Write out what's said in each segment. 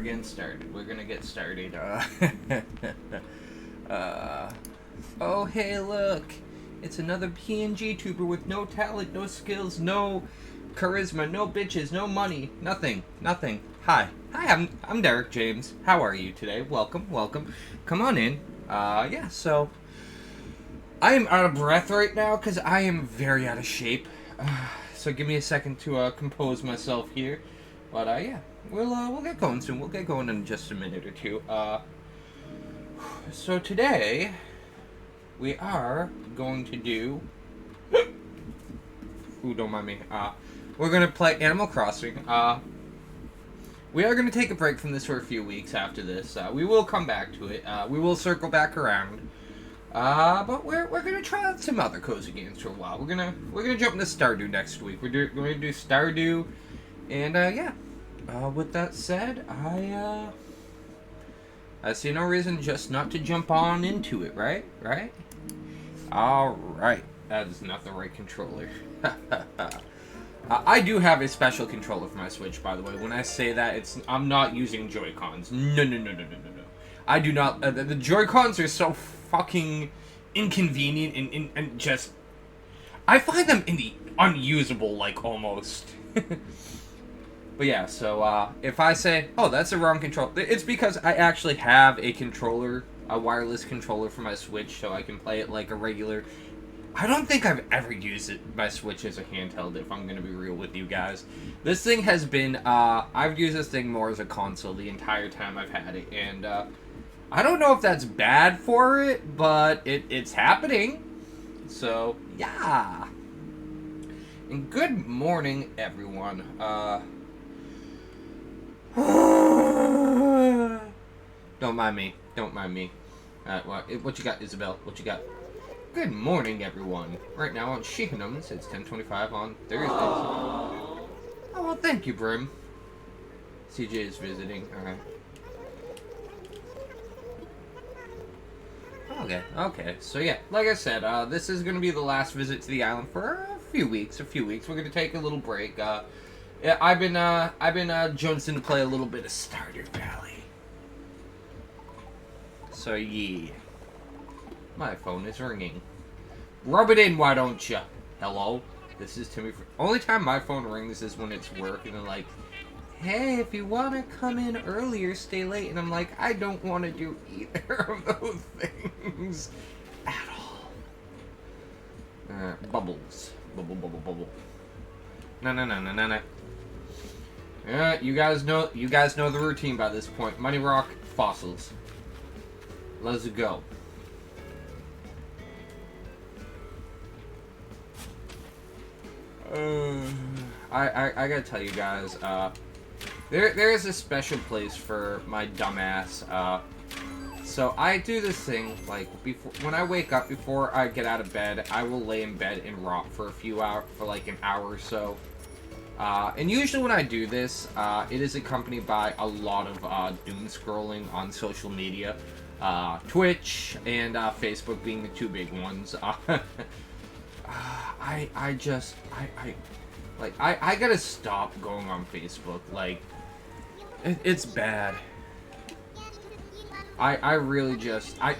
we're getting started. We're gonna get started. Oh, hey, look. It's another PNG tuber with no talent, no skills, no charisma, no bitches, no money, nothing. Hi, I'm Derek James. How are you today? Welcome. Come on in. Yeah. So I am out of breath right now because I am very out of shape. So give me a second to compose myself here. But yeah, we'll get going soon. We'll get going in just a minute or two. So today we are going to do. Ooh, don't mind me. We're gonna play Animal Crossing. We are gonna take a break from this for a few weeks after this. We will come back to it. We will circle back around. But we're gonna try out some other cozy games for a while. We're gonna jump into Stardew next week. We're gonna do Stardew, and yeah. With that said, I see no reason just not to jump on into it, right? Right? All right. That is not the right controller. I do have a special controller for my Switch, by the way. When I say that, I'm not using Joy-Cons. No. I do not. The Joy-Cons are so fucking inconvenient and just. I find them unusable, like, almost. But yeah, so if I say, oh, that's the wrong controller, it's because I actually have a controller, a wireless controller for my Switch, so I can play it like a regular. I don't think I've ever used my Switch as a handheld, if I'm going to be real with you guys. This thing has been, I've used this thing more as a console the entire time I've had it, and I don't know if that's bad for it, but it's happening. So, yeah. And good morning, everyone. Don't mind me. What you got, Isabel? What you got? Good morning, everyone. Right now on Sheehanums, it's 10:25 on Thursdays. Oh, well, thank you, Brim. CJ is visiting. Alright. Okay. So yeah, like I said, this is gonna be the last visit to the island for a few weeks. We're gonna take a little break. Yeah, I've been jonesing to play a little bit of Stardew Valley. So yeah. My phone is ringing. Rub it in, why don't you? Hello? This is Timmy. Only time my phone rings is when it's work, and they're like, hey, if you want to come in earlier, stay late. And I'm like, I don't want to do either of those things at all. Bubbles. Bubble. No. You guys know the routine by this point. Money Rock, fossils. Let's go. I gotta tell you guys, there is a special place for my dumbass. So I do this thing, like, when I wake up, before I get out of bed, I will lay in bed and rot for a few hours, for like an hour or so. And usually when I do this, it is accompanied by a lot of doom scrolling on social media. Twitch and Facebook being the two big ones. I gotta stop going on Facebook. Like, it's bad. I really just, I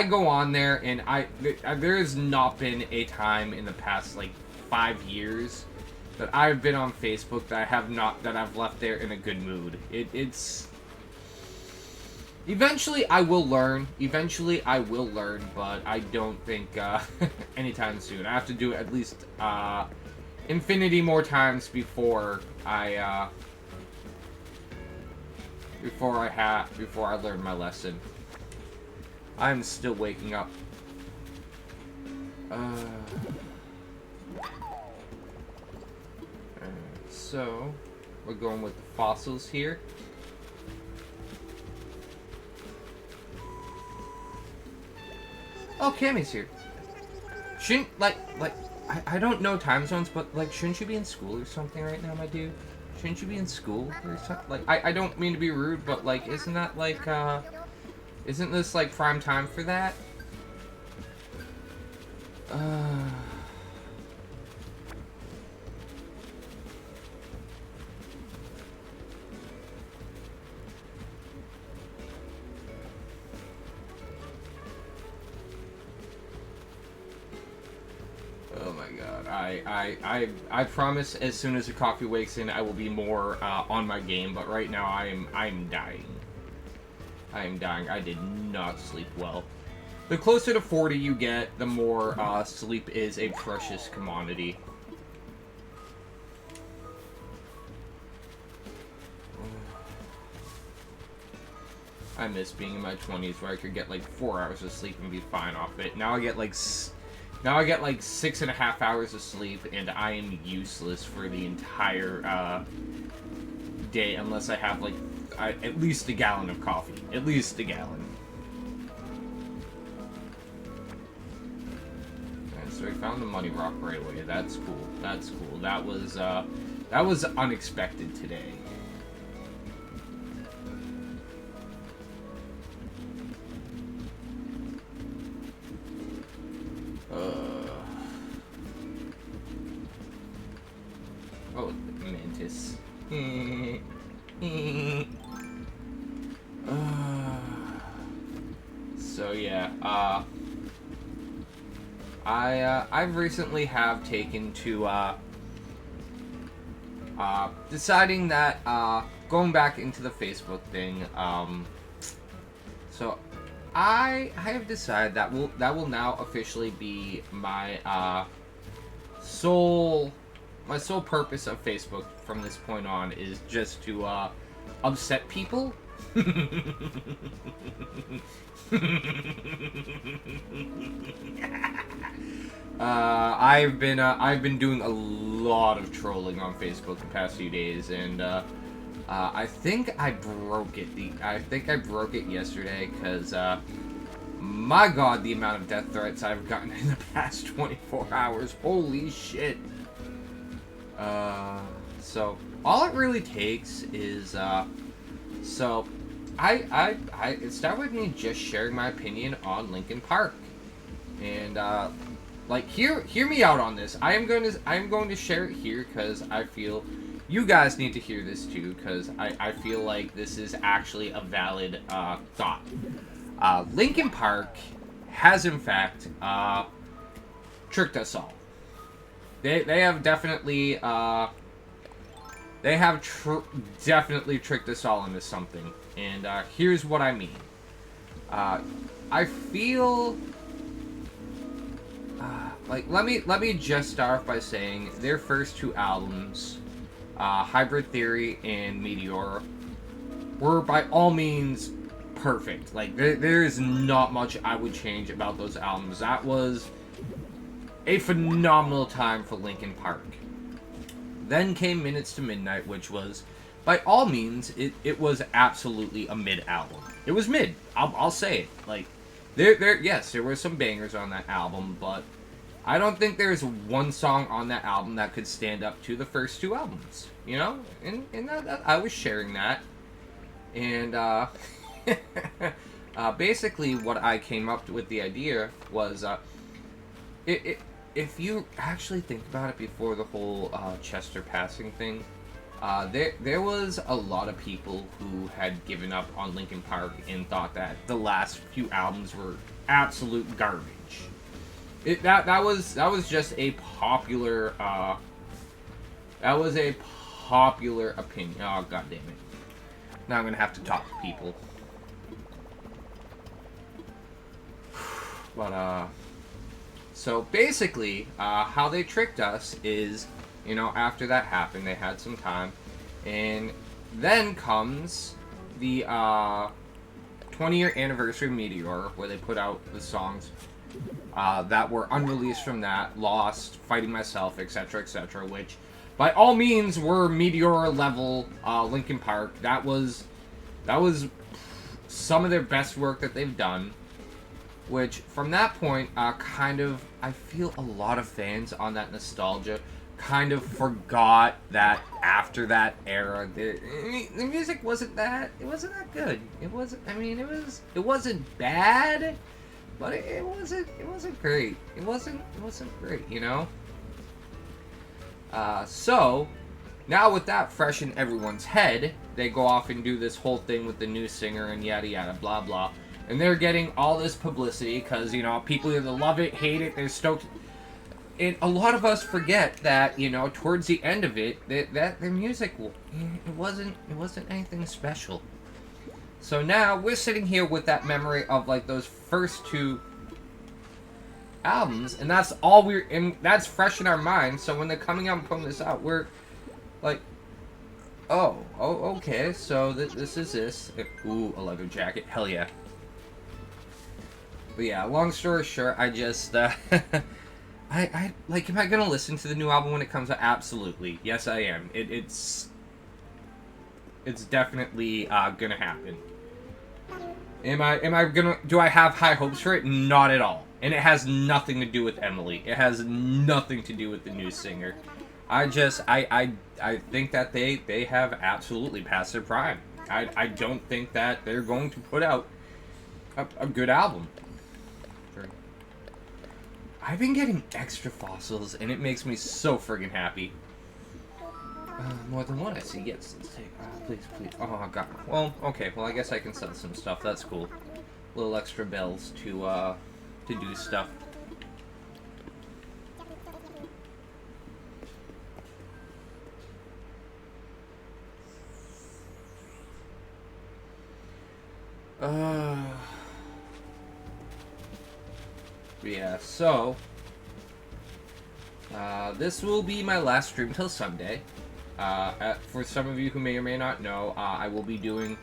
go on there and there has not been a time in the past, like, 5 years that I've been on Facebook that I've left there in a good mood. It's... Eventually I will learn, but I don't think, anytime soon. I have to do it at least, infinity more times before I learn my lesson. I'm still waking up. So, we're going with the fossils here. Oh, Cammy's here. Shouldn't, I don't know time zones, but, like, shouldn't you be in school or something right now, my dude? Shouldn't you be in school or something? Like, I don't mean to be rude, but, like, isn't that, like, isn't this, like, prime time for that? I promise as soon as the coffee wakes in, I will be more on my game. But right now, I'm dying. I am dying. I did not sleep well. The closer to 40 you get, the more sleep is a precious commodity. I miss being in my 20s where I could get like 4 hours of sleep and be fine off it. Now I get like 6.5 hours of sleep, and I am useless for the entire day unless I have like at least a gallon of coffee. At least a gallon. And so we found the money rock right away. That's cool. That's cool. That was unexpected today. Oh, Mantis. So yeah, I've recently have taken to deciding that going back into the Facebook thing. So I have decided that will now officially be my sole purpose of Facebook from this point on is just to upset people. I've been doing a lot of trolling on Facebook the past few days, and I think I broke it. I think I broke it yesterday because my God, the amount of death threats I've gotten in the past 24 hours. Holy shit. So all it really takes is so it started with me just sharing my opinion on Linkin Park, and like hear me out on this. I am going to share it here because I feel you guys need to hear this too, because I feel like this is actually a valid thought. Linkin Park has in fact tricked us all. They have definitely definitely tricked us all into something, and here's what I mean. I feel like let me just start off by saying their first two albums, Hybrid Theory and Meteor, were by all means perfect. Like there is not much I would change about those albums. That was a phenomenal time for Linkin Park. Then came Minutes to Midnight, which was, by all means, it was absolutely a mid album. It was mid. I'll say it. Like, yes, there were some bangers on that album, but I don't think there's one song on that album that could stand up to the first two albums. You know, and that I was sharing that, and basically what I came up with the idea was if you actually think about it before the whole Chester passing thing, there was a lot of people who had given up on Linkin Park and thought that the last few albums were absolute garbage. That was just a popular opinion. Oh, god damn it. Now I'm gonna have to talk to people. But so basically, how they tricked us is, you know, after that happened, they had some time, and then comes the 20-year anniversary of Meteor, where they put out the songs that were unreleased from that, Lost, Fighting Myself, etc., etc., which, by all means, were Meteor-level Linkin Park. That was some of their best work that they've done. Which, from that point, I feel a lot of fans on that nostalgia kind of forgot that after that era, the music wasn't that good. It wasn't bad, but it wasn't great. It wasn't great, you know? So, now with that fresh in everyone's head, they go off and do this whole thing with the new singer and yada yada, blah blah. And they're getting all this publicity because, you know, people either love it, hate it, they're stoked. And a lot of us forget that, you know, towards the end of it, that the music, it wasn't anything special. So now we're sitting here with that memory of like those first two albums, and that's all that's fresh in our minds. So when they're coming out and putting this out, we're like, oh, okay. So this is this. Ooh, a leather jacket, hell yeah. But yeah, long story short, I just I like, am I gonna listen to the new album when it comes out? Absolutely, yes I am. It's definitely gonna happen. Am I gonna, do I have high hopes for it? Not at all. And it has nothing to do with Emily. It has nothing to do with the new singer. I think that they have absolutely passed their prime. I don't think that they're going to put out a good album. I've been getting extra fossils, and it makes me so friggin' happy. More than one, I see. Yes, let's take. Please. Oh, God. Well, okay. Well, I guess I can sell some stuff. That's cool. Little extra bells to do stuff. Yeah, so this will be my last stream till Sunday. For some of you who may or may not know, I will be doing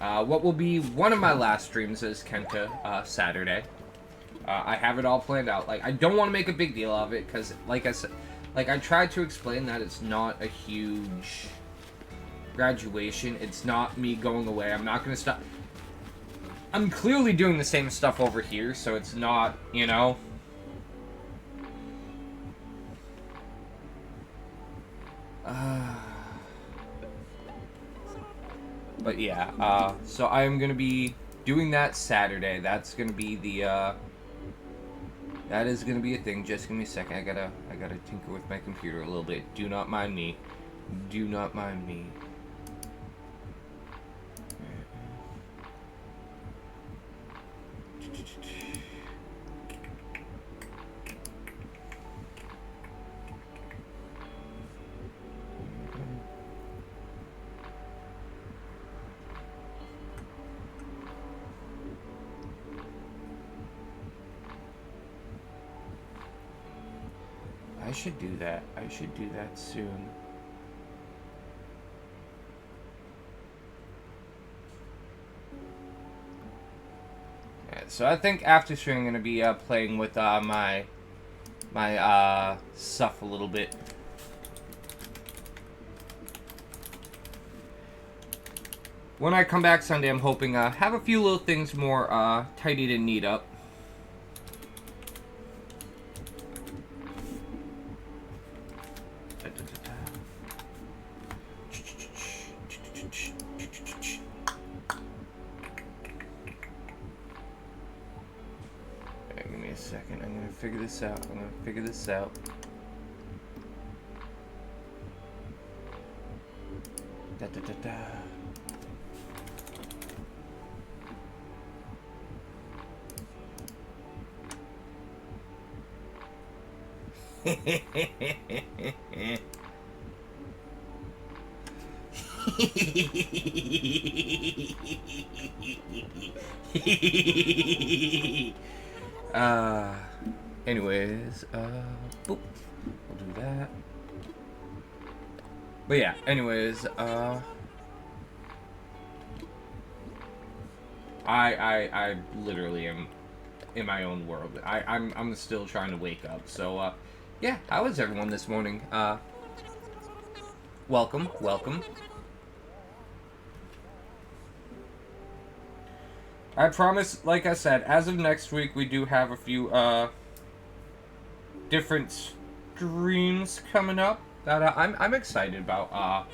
what will be one of my last streams as Kenta Saturday. I have it all planned out. Like, I don't want to make a big deal of it because, like I said, like I tried to explain that it's not a huge graduation. It's not me going away. I'm not going to stop. I'm clearly doing the same stuff over here, so it's not, you know. But yeah, so I am gonna be doing that Saturday. That's gonna be the, that is gonna be a thing. Just give me a second. I gotta tinker with my computer a little bit. Do not mind me. Do not mind me. I should do that. I should do that soon. Yeah, so I think after stream I'm gonna be playing with my stuff a little bit. When I come back Sunday, I'm hoping have a few little things more tidied and neat up. Give me a second. I'm gonna figure this out. Da da da da. Anyways, boop. We'll do that. But yeah, anyways, I literally am in my own world. I'm still trying to wake up. So, yeah, how is everyone this morning? Welcome. I promise, like I said, as of next week, we do have a few, different streams coming up that I'm excited about.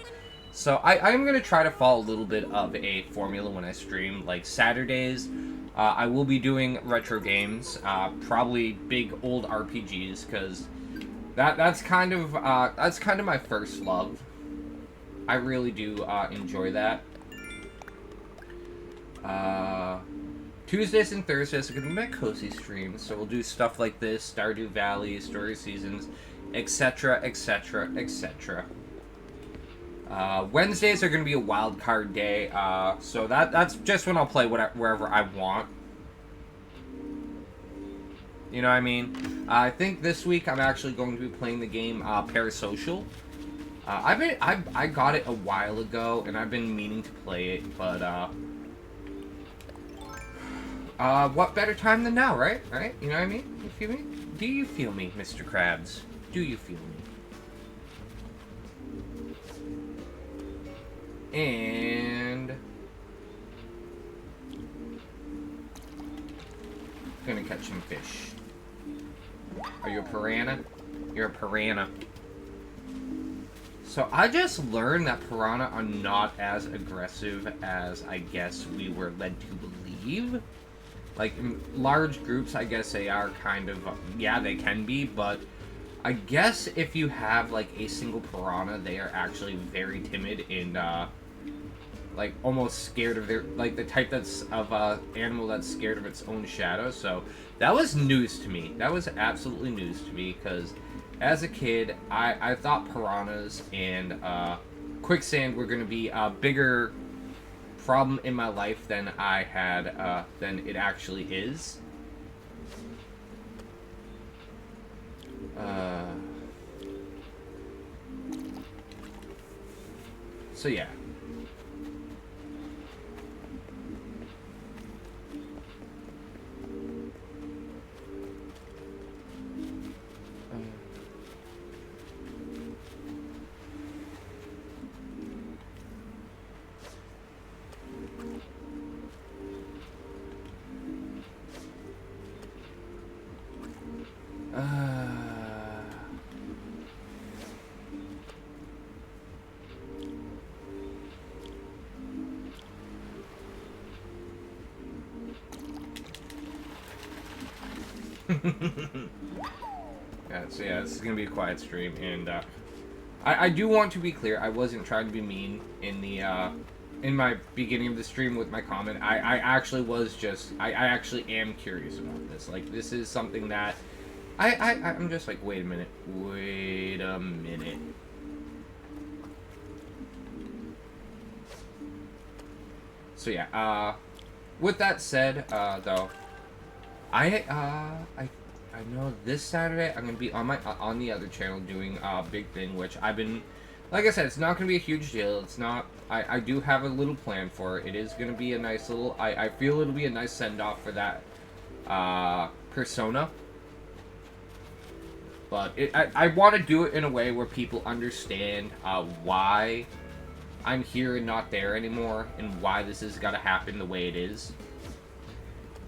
So I'm going to try to follow a little bit of a formula when I stream. Like, Saturdays, I will be doing retro games, probably big old RPGs, because that's kind of my first love. I really do enjoy that. Tuesdays and Thursdays are going to be my cozy streams, so we'll do stuff like this, Stardew Valley, Story Seasons, etc., etc., etc. Wednesdays are going to be a wild card day, so that's just when I'll play wherever I want. You know what I mean? I think this week I'm actually going to be playing the game Parasocial. I got it a while ago, and I've been meaning to play it, but what better time than now, right? Right? You know what I mean? You feel me? Do you feel me, Mr. Krabs? Do you feel me? And gonna catch some fish. Are you a piranha? You're a piranha. So I just learned that piranha are not as aggressive as I guess we were led to believe. Like, in large groups, I guess they are kind of, yeah, they can be, but I guess if you have, like, a single piranha, they are actually very timid and, like, almost scared of their, like, the type that's, of, animal that's scared of its own shadow. So that was news to me. That was absolutely news to me, because as a kid, I thought piranhas and, quicksand were going to be a bigger problem in my life than I had, than it actually is. So yeah. Yeah, so yeah, this is gonna be a quiet stream, and I do want to be clear. I wasn't trying to be mean in the in my beginning of the stream with my comment. I actually was just I actually am curious about this. Like, this is something that I'm just like, wait a minute. So yeah, with that said, though, I know this Saturday I'm gonna be on the other channel doing Big Thing, which I've been, like I said, it's not gonna be a huge deal. It's not. I do have a little plan for it. It is gonna be a nice little. I feel it'll be a nice send off for that persona. But I want to do it in a way where people understand why I'm here and not there anymore, and why this has got to happen the way it is.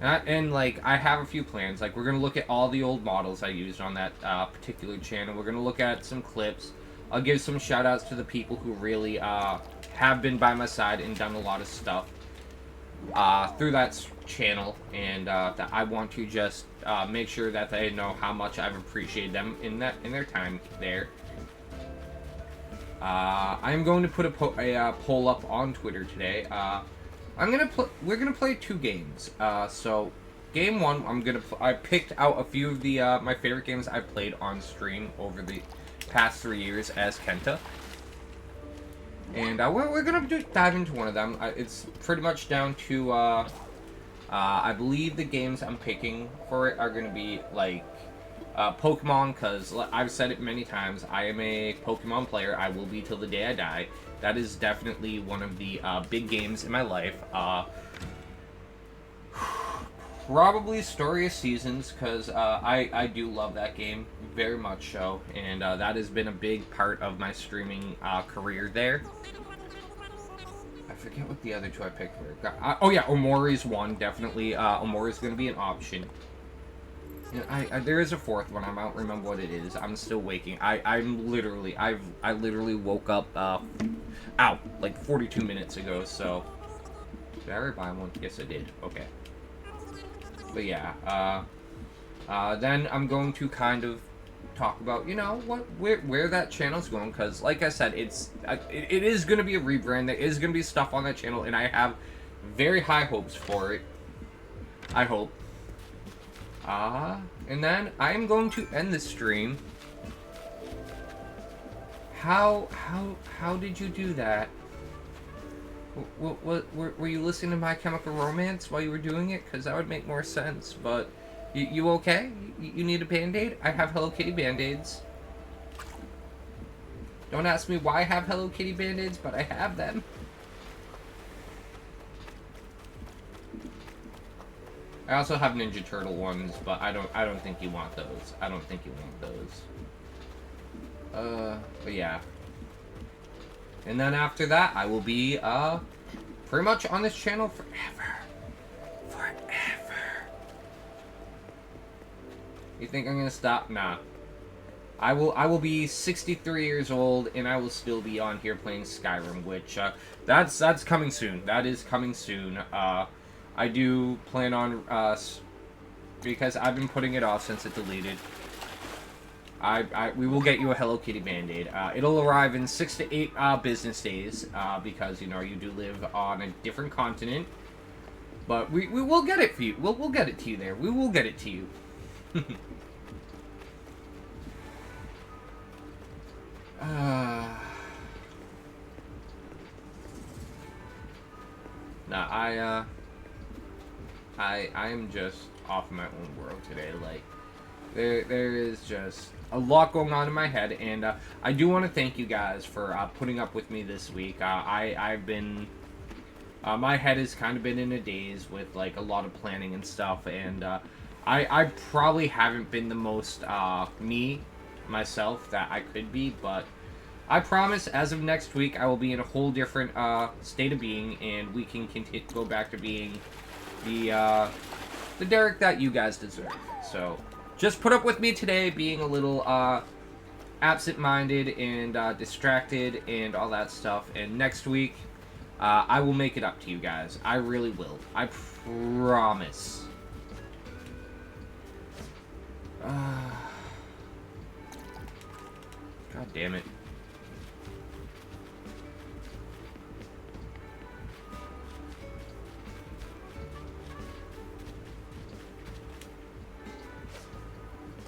And like, I have a few plans. Like, we're going to look at all the old models I used on that particular channel. We're going to look at some clips. I'll give some shout outs to the people who really have been by my side and done a lot of stuff through that channel. And that I want to just make sure that they know how much I've appreciated them in their time there. I'm going to put a poll up on Twitter today. We're gonna play two games. So game one, I picked out a few of the my favorite games I've played on stream over the past 3 years as Kenta, and we're gonna dive into one of them. It's pretty much down to I believe the games I'm picking for it are gonna be like Pokemon, because I've said it many times. I am a Pokemon player. I will be till the day I die. That is definitely one of the big games in my life. Probably Story of Seasons, because I do love that game very much so, and that has been a big part of my streaming career there. I forget what the other two I picked were. Oh yeah, Omori's one, definitely. Omori's going to be an option. There is a fourth one. I don't remember what it is. I'm still waking. I literally woke up like 42 minutes ago. So did I ever buy one? Yes, I did. Okay. But yeah. Then I'm going to kind of talk about, you know, where that channel's going, because like I said, it is going to be a rebrand. There is going to be stuff on that channel, and I have very high hopes for it. I hope. And then I am going to end this stream. How did you do that? Were you listening to My Chemical Romance while you were doing it? Because that would make more sense, but... You okay? You need a Band-Aid? I have Hello Kitty Band-Aids. Don't ask me why I have Hello Kitty Band-Aids, but I have them. I also have Ninja Turtle ones, but I don't think you want those. I don't think you want those. But yeah. And then after that, I will be, pretty much on this channel forever. Forever. You think I'm gonna stop? Nah. I will be 63 years old, and I will still be on here playing Skyrim, which, that's coming soon. That is coming soon. I do plan on, because I've been putting it off since it deleted. We will get you a Hello Kitty Band-Aid. It'll arrive in 6 to 8 business days, because, you know, you do live on a different continent. But we will get it for you. We'll get it to you there. We will get it to you. Nah, I am just off my own world today. Like, there is just a lot going on in my head, and I do want to thank you guys for putting up with me this week. I've been my head has kind of been in a daze with like a lot of planning and stuff, and I probably haven't been the most myself that I could be, but I promise as of next week I will be in a whole different state of being, and we can go back to being the Derek that you guys deserve. So just put up with me today being a little absent-minded and distracted and all that stuff, and next week I will make it up to you guys. I really will. I promise. God damn it.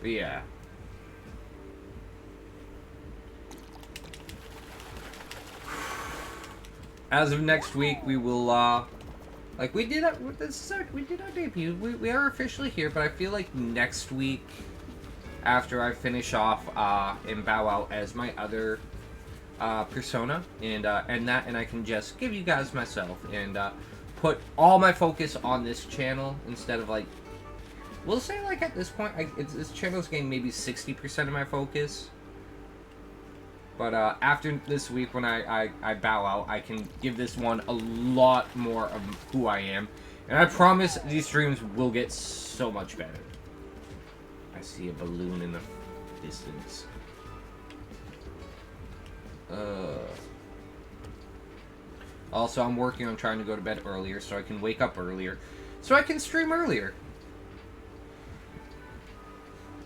But yeah. As of next week, we will, like, we did our debut. We are officially here, but I feel like next week, after I finish off, and bow out as my other, persona, and I can just give you guys myself, and, put all my focus on this channel, instead of, like, we'll say, like, at this point, this channel's getting maybe 60% of my focus. But after this week, when I bow out, I can give this one a lot more of who I am. And I promise these streams will get so much better. I see a balloon in the distance. Also, I'm working on trying to go to bed earlier so I can wake up earlier. So I can stream earlier.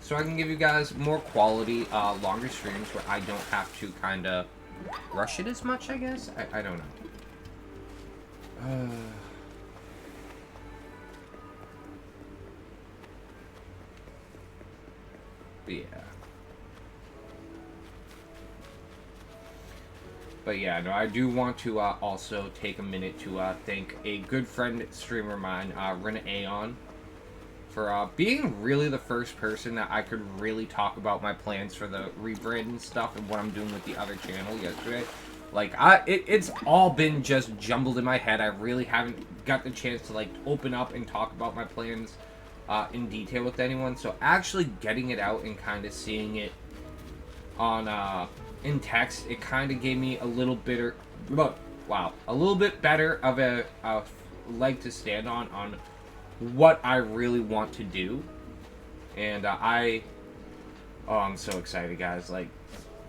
So I can give you guys more quality, longer streams where I don't have to kind of rush it as much, I guess? I don't know. But yeah. But yeah, no, I do want to also take a minute to thank a good friend streamer of mine, Rena Aeon, for being really the first person that I could really talk about my plans for the rebrand and stuff and what I'm doing with the other channel yesterday. Like, it's all been just jumbled in my head. I really haven't got the chance to, like, open up and talk about my plans in detail with anyone. So actually getting it out and kind of seeing it on in text, it kind of gave me a little bit a little bit better of a leg to stand on what I really want to do. And I'm so excited, guys. Like,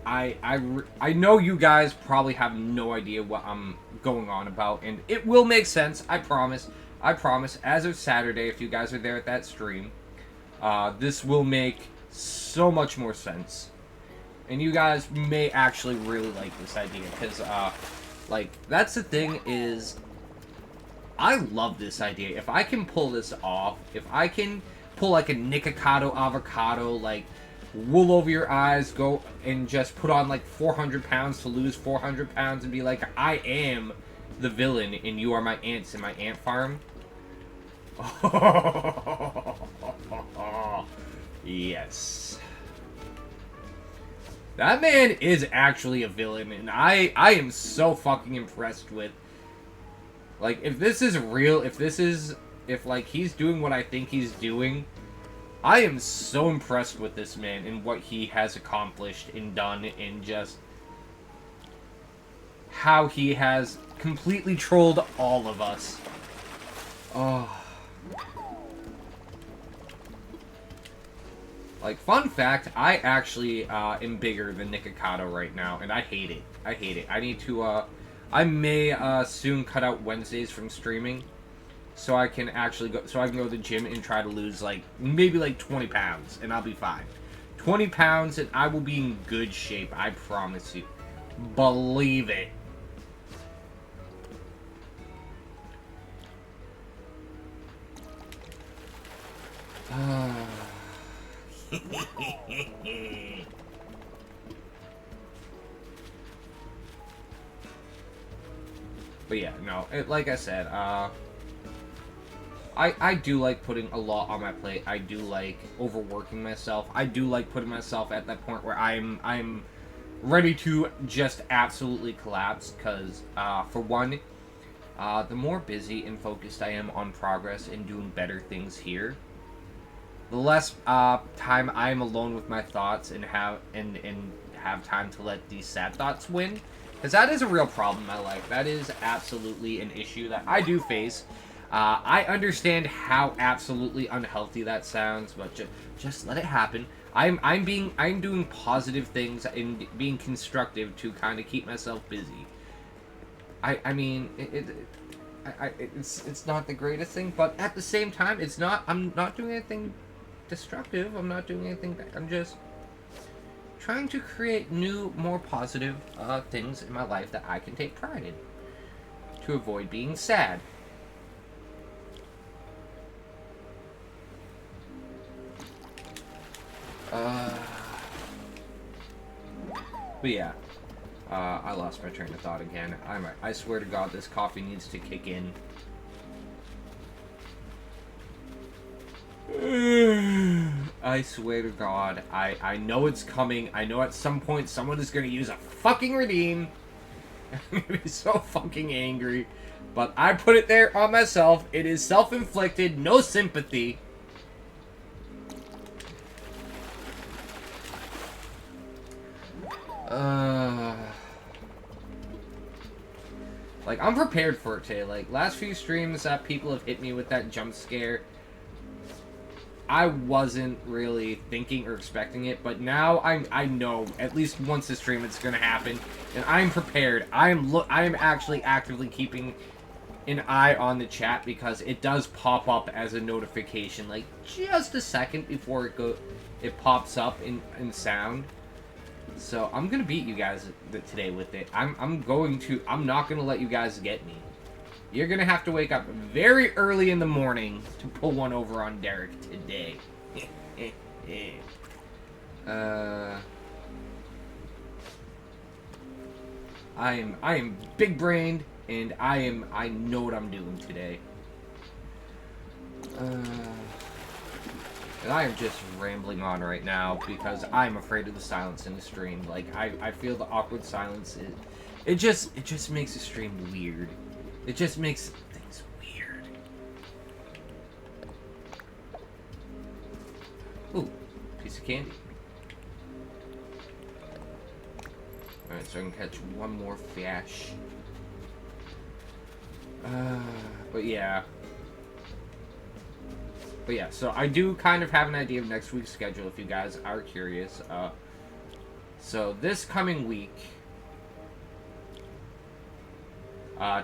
I know you guys probably have no idea what I'm going on about, and it will make sense. I promise. As of Saturday, if you guys are there at that stream, this will make so much more sense, and you guys may actually really like this idea, because like, that's the thing, is I love this idea. If I can pull this off, if I can pull like a Nikocado avocado, like wool over your eyes, go and just put on like 400 pounds to lose 400 pounds and be like, I am the villain and you are my ants in my ant farm. Yes. That man is actually a villain, and I am so fucking impressed with, like, if this is real, if like he's doing what I think he's doing, I am so impressed with this man and what he has accomplished and done, and just how he has completely trolled all of us. Oh. Like, fun fact, I actually am bigger than Nikocado right now, and I hate it. I hate it. I need to, I may soon cut out Wednesdays from streaming, so I can actually go, so I can go to the gym and try to lose, like, maybe like 20 pounds, and I'll be fine. 20 pounds, and I will be in good shape, I promise you. Believe it. But yeah, no, like I said, I do like putting a lot on my plate. I do like overworking myself. I do like putting myself at that point where I'm ready to just absolutely collapse, because for one, the more busy and focused I am on progress and doing better things here, the less time I'm alone with my thoughts and have time to let these sad thoughts win. Because that is a real problem in my life. That is absolutely an issue that I do face. I understand how absolutely unhealthy that sounds, but just let it happen. I'm doing positive things and being constructive to kind of keep myself busy. I mean, it's not the greatest thing, but at the same time, I'm not doing anything destructive. I'm not doing anything bad. I'm just trying to create new, more positive things in my life that I can take pride in, to avoid being sad. But yeah, I lost my train of thought again. I swear to God, this coffee needs to kick in. I swear to God, I know it's coming. I know at some point someone is going to use a fucking redeem. I'm going to be so fucking angry. But I put it there on myself. It is self-inflicted, no sympathy. Like, I'm prepared for it today. Like, last few streams that people have hit me with that jump scare, I wasn't really thinking or expecting it, but now I know at least once this stream it's gonna happen, and I'm prepared. I am actually actively keeping an eye on the chat, because it does pop up as a notification, like just a second before it pops up in sound. So I'm gonna beat you guys today with it. I'm not gonna let you guys get me. You're gonna have to wake up very early in the morning to pull one over on Derek today. I am big brained, and I know what I'm doing today. And I am just rambling on right now because I'm afraid of the silence in the stream. Like, I feel the awkward silence. It just makes the stream weird. It just makes things weird. Ooh, piece of candy. Alright, so I can catch one more fish. But yeah. So I do kind of have an idea of next week's schedule if you guys are curious. So this coming week,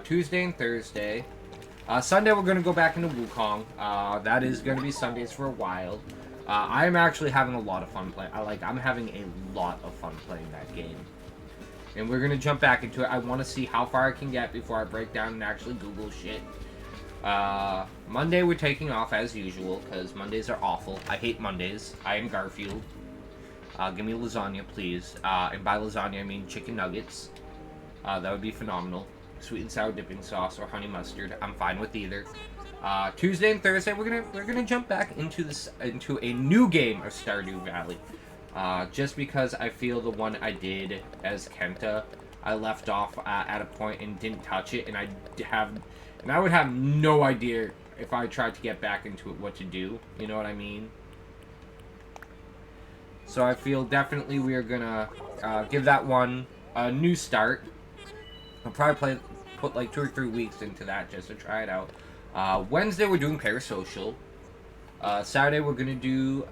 Tuesday and Thursday. Sunday we're going to go back into Wukong. That is going to be Sundays for a while. I'm actually having a lot of fun playing. I'm having a lot of fun playing that game. And we're going to jump back into it. I want to see how far I can get before I break down and actually Google shit. Monday we're taking off as usual, because Mondays are awful. I hate Mondays. I am Garfield. Give me lasagna, please. And by lasagna, I mean chicken nuggets. That would be phenomenal. Sweet and sour dipping sauce or honey mustard. I'm fine with either. Tuesday and Thursday, we're gonna jump back into a new game of Stardew Valley. Just because I feel the one I did as Kenta, I left off at a point and didn't touch it, and I would have no idea if I tried to get back into it what to do. You know what I mean? So I feel definitely we are gonna give that one a new start. I'll probably put like 2 or 3 weeks into that just to try it out. Wednesday we're doing Parasocial. Saturday we're gonna do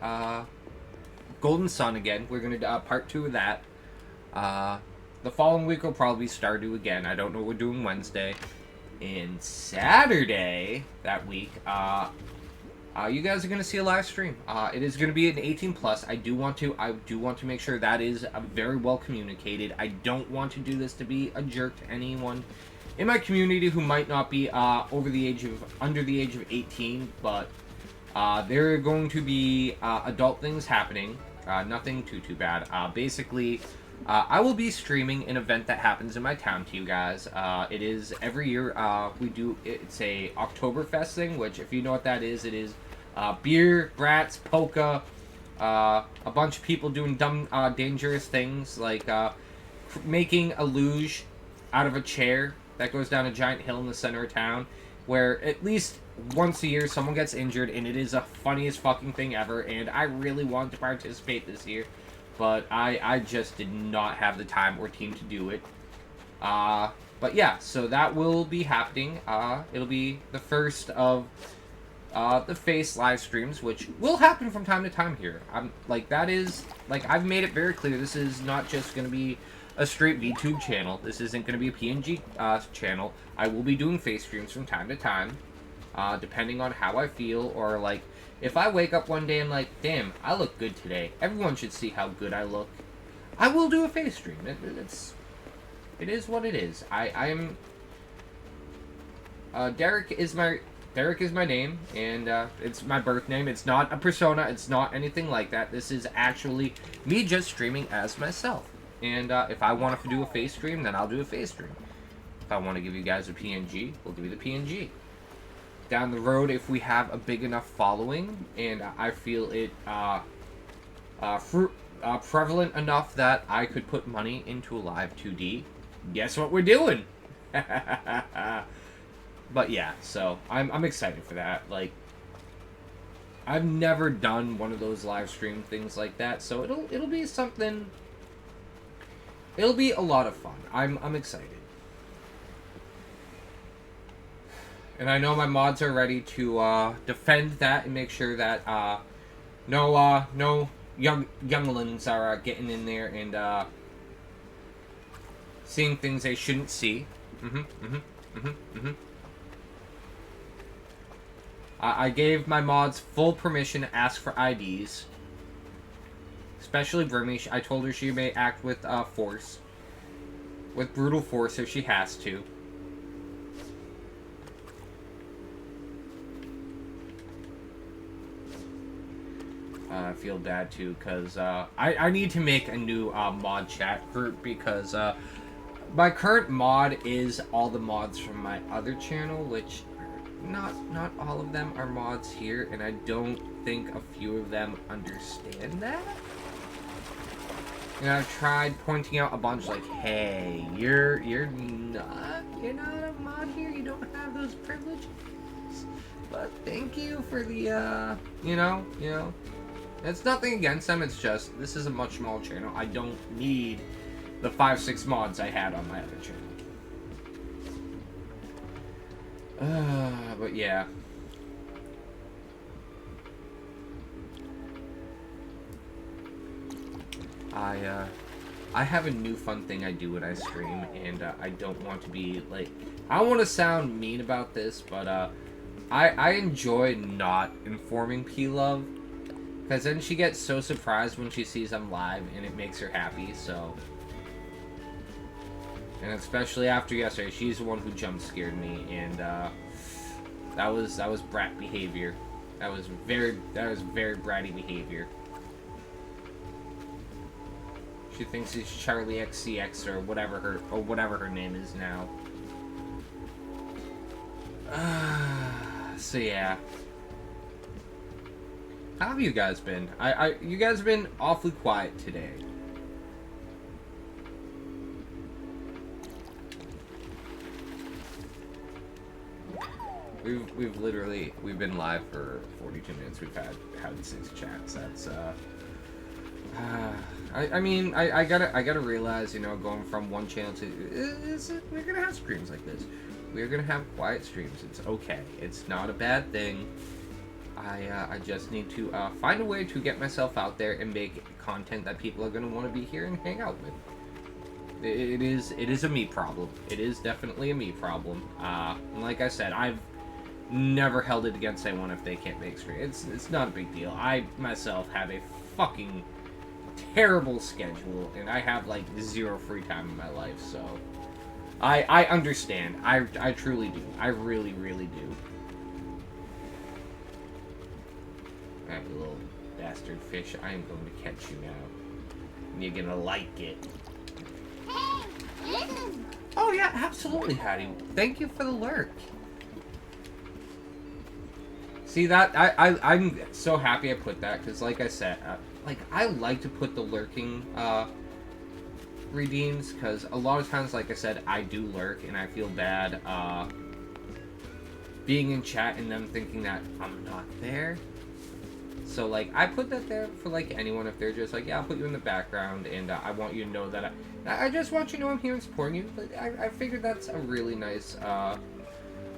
Golden Sun again. We're gonna do part 2 of that. The following week will probably be Stardew again. I don't know what we're doing Wednesday. And Saturday that week, you guys are gonna see a live stream. It is gonna be an 18 plus. I do want to make sure that is very well communicated. I don't want to do this to be a jerk to anyone in my community who might not be under the age of 18, but there are going to be adult things happening. Nothing too bad. Basically, I will be streaming an event that happens in my town to you guys. It is every year we do. It's a Oktoberfest thing, which if you know what that is, it is beer, brats, polka, a bunch of people doing dumb, dangerous things like making a luge out of a chair that goes down a giant hill in the center of town, where at least once a year someone gets injured, and it is the funniest fucking thing ever, and I really wanted to participate this year, but I just did not have the time or team to do it. But yeah, so that will be happening. It'll be the first of the Face live streams, which will happen from time to time here. I've made it very clear, this is not just going to be a straight VTube channel. This isn't going to be a PNG channel. I will be doing Face streams from time to time, depending on how I feel, or like, if I wake up one day and like, damn, I look good today. Everyone should see how good I look. I will do a Face stream. It is what it is. I'm Derek is my name, and it's my birth name. It's not a persona. It's not anything like that. This is actually me just streaming as myself. And if I want to do a Face stream, then I'll do a Face stream. If I want to give you guys a PNG, we'll give you the PNG. Down the road, if we have a big enough following, and I feel it prevalent enough that I could put money into a live 2D, guess what we're doing? But yeah, so I'm excited for that. Like, I've never done one of those live stream things like that, so it'll be something. It'll be a lot of fun. I'm excited. And I know my mods are ready to defend that and make sure that no younglings are getting in there and seeing things they shouldn't see. I gave my mods full permission to ask for IDs. Especially Vermi. I told her she may act with force. With brutal force if she has to. I feel bad too, because I need to make a new mod chat group, because my current mod is all the mods from my other channel, which not all of them are mods here, and I don't think a few of them understand that. And I've tried pointing out a bunch, like, hey, you're not a mod here, you don't have those privileges, but thank you for the you know, it's nothing against them, it's just this is a much smaller channel. I don't need the 5-6 mods I had on my other channel. But yeah. I have a new fun thing I do when I stream, and I don't want to be, like, I don't want to sound mean about this, but I enjoy not informing P-Love, because then she gets so surprised when she sees I'm live, and it makes her happy, so. And especially after yesterday, she's the one who jump scared me, and That was brat behavior. That was very bratty behavior. She thinks he's Charlie XCX or whatever her name is now. So yeah. How have you guys been? You guys have been awfully quiet today. We've been live for 42 minutes. We've had 6 chats. That's I mean I gotta realize, you know, going from one channel to we're gonna have streams like this. We're gonna have quiet streams. It's okay. It's not a bad thing. I just need to find a way to get myself out there and make content that people are gonna want to be here and hang out with. It is a me problem. It is definitely a me problem. Like I said, I've never held it against anyone if they can't make streams. It's not a big deal. I myself have a fucking terrible schedule, and I have like 0 free time in my life, so I understand. I truly do. I really do. Alright, you little bastard fish, I am going to catch you now. And you're gonna like it. Oh yeah, absolutely, Hattie. Thank you for the lurk. See that? I'm so happy I put that, because like I said, like, I like to put the lurking redeems, because a lot of times, like I said, I do lurk, and I feel bad being in chat and them thinking that I'm not there. So, like, I put that there for, like, anyone if they're just like, yeah, I'll put you in the background, and I want you to know that I just want you to know I'm here and supporting you. But I figured that's a really nice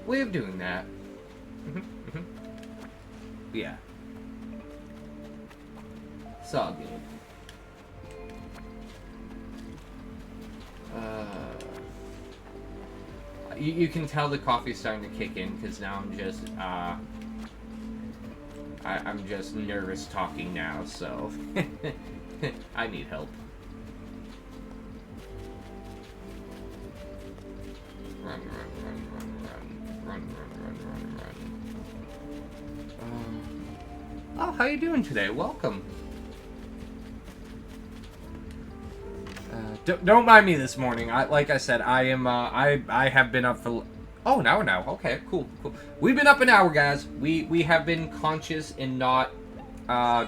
way of doing that. Yeah. It's all good. You can tell the coffee's starting to kick in, because now I'm just, I'm just nervous talking now, so I need help. Run. Oh, how you doing today? Welcome. Don't mind me this morning. Like I said, I am. I have been up for. Oh, an hour now. Okay, cool. We've been up an hour, guys. We have been conscious and not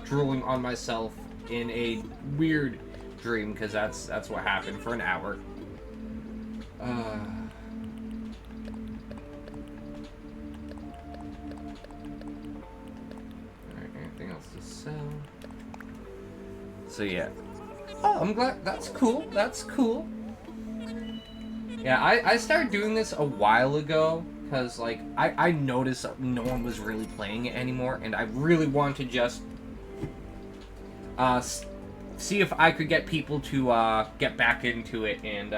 drooling on myself in a weird dream, because that's what happened for an hour. Anything else to sell? So yeah. Oh, I'm glad. That's cool. That's cool. Yeah, I started doing this a while ago, because, like, I noticed no one was really playing it anymore, and I really wanted to just see if I could get people to get back into it, and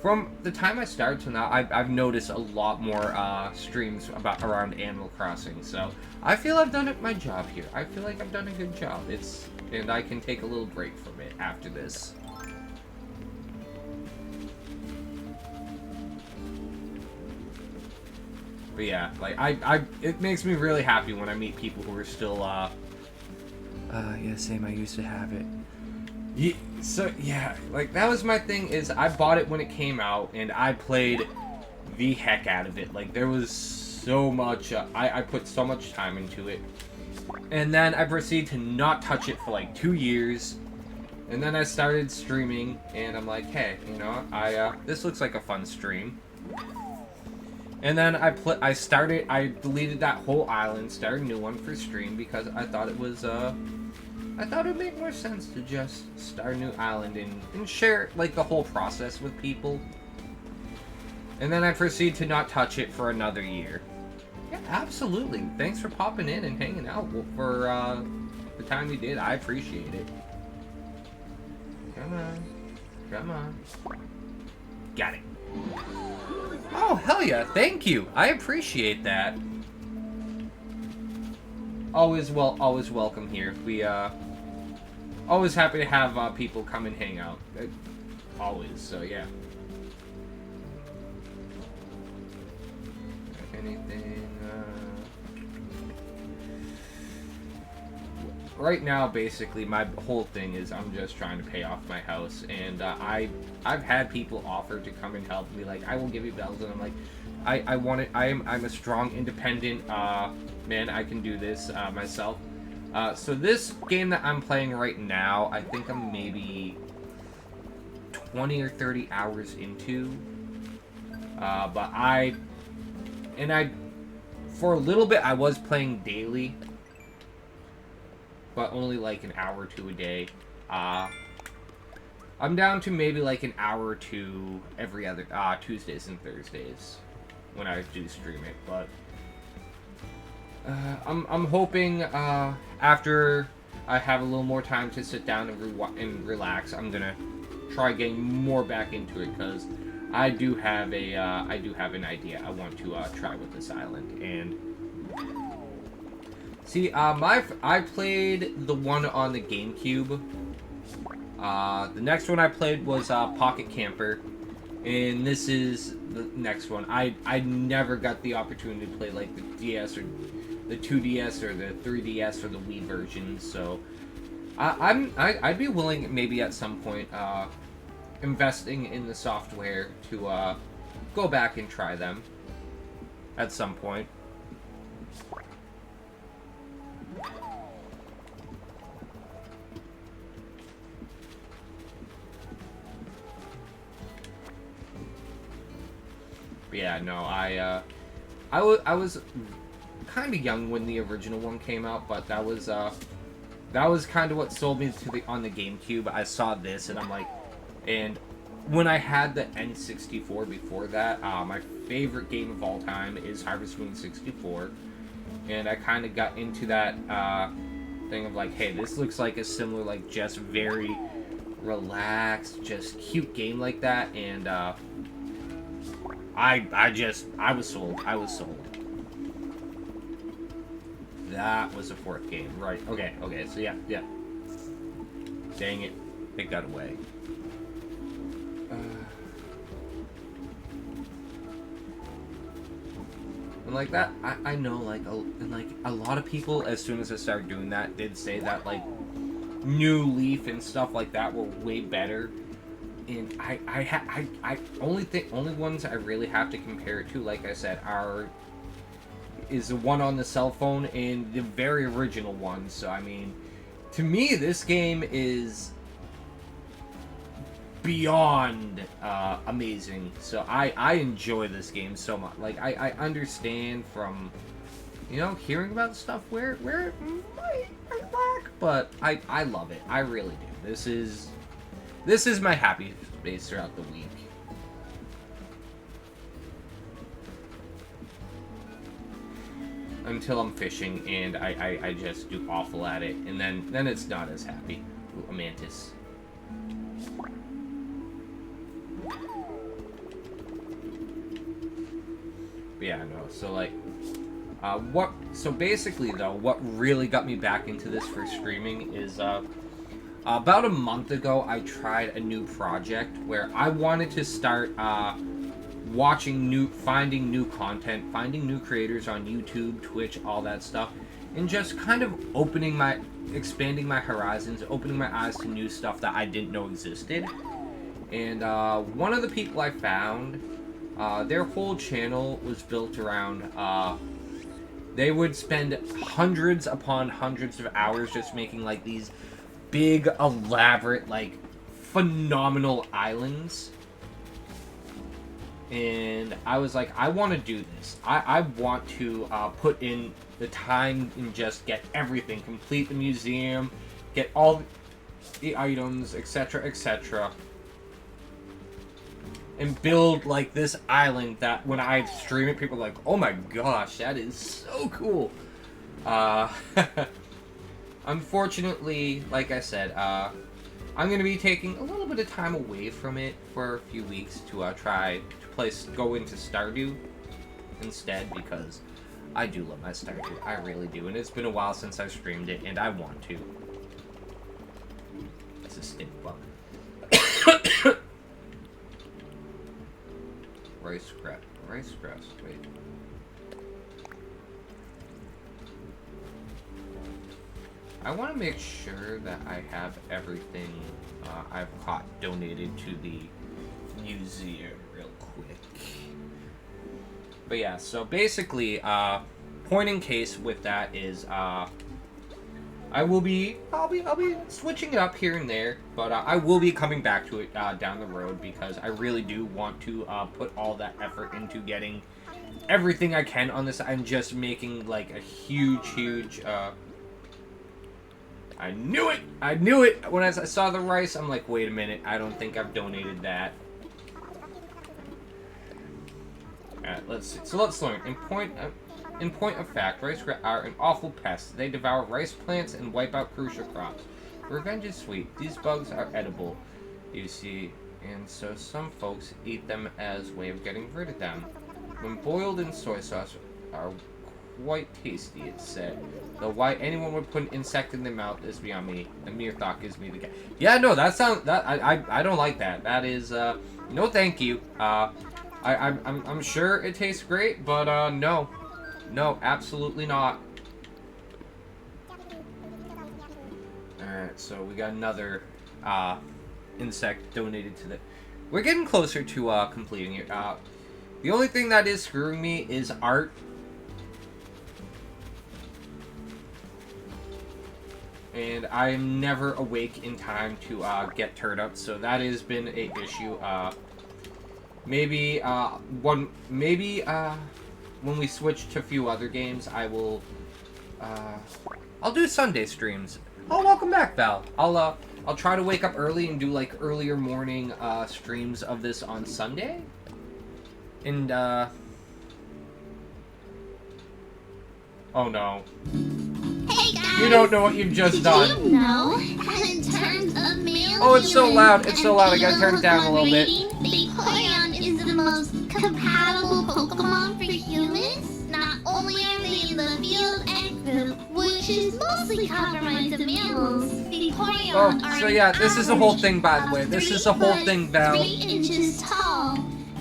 from the time I started to now, I've noticed a lot more streams around Animal Crossing, so I feel I've done my job here. I feel like I've done a good job. And I can take a little break from it after this. But yeah, like, it makes me really happy when I meet people who are still, yeah, same, I used to have it. Yeah, so, yeah, like, that was my thing, is I bought it when it came out, and I played the heck out of it. Like, there was so much, I put so much time into it. And then I proceeded to not touch it for, like, 2 years. And then I started streaming, and I'm like, hey, you know, this looks like a fun stream. And then I deleted that whole island, started a new one for stream, because I thought it was, I thought it would make more sense to just start a new island and share, like, the whole process with people. And then I proceeded to not touch it for another year. Yeah, absolutely. Thanks for popping in and hanging out for, the time you did. I appreciate it. Come on. Got it. Oh, hell yeah. Thank you. I appreciate that. Always welcome here. We, always happy to have, people come and hang out. Always, so yeah. Anything? right now, basically, my whole thing is I'm just trying to pay off my house, and I've had people offer to come and help me, like, I will give you bells, and I'm like, I want it. I'm a strong, independent man. I can do this myself. So this game that I'm playing right now, I think I'm maybe 20 or 30 hours into. But for a little bit, I was playing daily, but only like an hour or two a day. I'm down to maybe like an hour or two every other Tuesdays and Thursdays when I do stream it. But I'm hoping after I have a little more time to sit down and relax, I'm gonna try getting more back into it, because I do have an idea I want to try with this island. And see, I played the one on the GameCube. The next one I played was Pocket Camper, and this is the next one. I never got the opportunity to play like the DS or the 2DS or the 3DS or the Wii version, so I'd be willing maybe at some point investing in the software to go back and try them at some point. But yeah, no, I was kind of young when the original one came out, but that was kind of what sold me to on the GameCube. I saw this and I'm like, and when I had the N64 before that, my favorite game of all time is Harvest Moon 64, and I kind of got into that thing of like, hey, this looks like a similar, like, just very relaxed, just cute game like that, and I was sold. I was sold. That was the fourth game, right? Okay, so yeah. Dang it, it got away. And like that, I know, like, a lot of people, as soon as I started doing that, did say that, like, New Leaf and stuff like that were way better. And only ones I really have to compare it to, like I said, is the one on the cell phone and the very original one. So I mean, to me, this game is beyond amazing. So I enjoy this game so much. Like, I understand from, you know, hearing about stuff where it might lack, but I love it. I really do. This is my happy space throughout the week. Until I'm fishing and I just do awful at it, and then it's not as happy. Ooh, a mantis. But yeah, no. So like, so basically though, what really got me back into this for streaming is about a month ago, I tried a new project where I wanted to start finding new content, finding new creators on YouTube, Twitch, all that stuff, and just kind of expanding my horizons, opening my eyes to new stuff that I didn't know existed. And one of the people I found, their whole channel was built around, they would spend hundreds upon hundreds of hours just making like these big, elaborate, like, phenomenal islands. And I was like, I want to do this. I want to put in the time and just get everything, complete the museum, get all the items, etc., etc., and build like this island that when I stream it, people are like, oh my gosh, that is so cool. Unfortunately, like I said, I'm going to be taking a little bit of time away from it for a few weeks to try to go into Stardew instead, because I do love my Stardew. I really do, and it's been a while since I've streamed it, and I want to. It's a stink bug. Rice grass, wait. I want to make sure that I have everything I've caught donated to the museum real quick. But yeah, so basically, point in case with that is, I'll be switching it up here and there, but I will be coming back to it down the road because I really do want to put all that effort into getting everything I can on this and just making like a huge. I knew it! I knew it! When I saw the rice, I'm like, wait a minute, I don't think I've donated that. Alright, let's see. So let's learn. In point of fact, rice are an awful pest. They devour rice plants and wipe out crucial crops. Revenge is sweet. These bugs are edible, you see, and so some folks eat them as a way of getting rid of them. When boiled in soy sauce, are quite tasty, it's said. Though why anyone would put an insect in their mouth is beyond me. The mere thought gives me the gas. Yeah, no, that sounds I don't like that. That is no thank you. I'm sure it tastes great, but no. No, absolutely not. Alright, so we got another insect donated to the... We're getting closer to completing it. The only thing that is screwing me is art. And I am never awake in time to get turnips, so that has been a issue. Maybe when we switch to a few other games, I will, I'll do Sunday streams. Oh, welcome back, Val. I'll try to wake up early and do, like, earlier morning, streams of this on Sunday. And, oh no. Hey guys! You don't know what you've just done. Did you know, in terms of male Oh, it's so loud. It's so loud. I gotta turn it down a little bit. Vaporeon is the most compatible Pokemon for humans. Not only are they in the field and group, which is mostly comprised of mammals, Vaporeon Oh, are so an yeah, this is the whole average thing, by the way. of This is 3 the whole foot, thing, Val. 3 inches tall,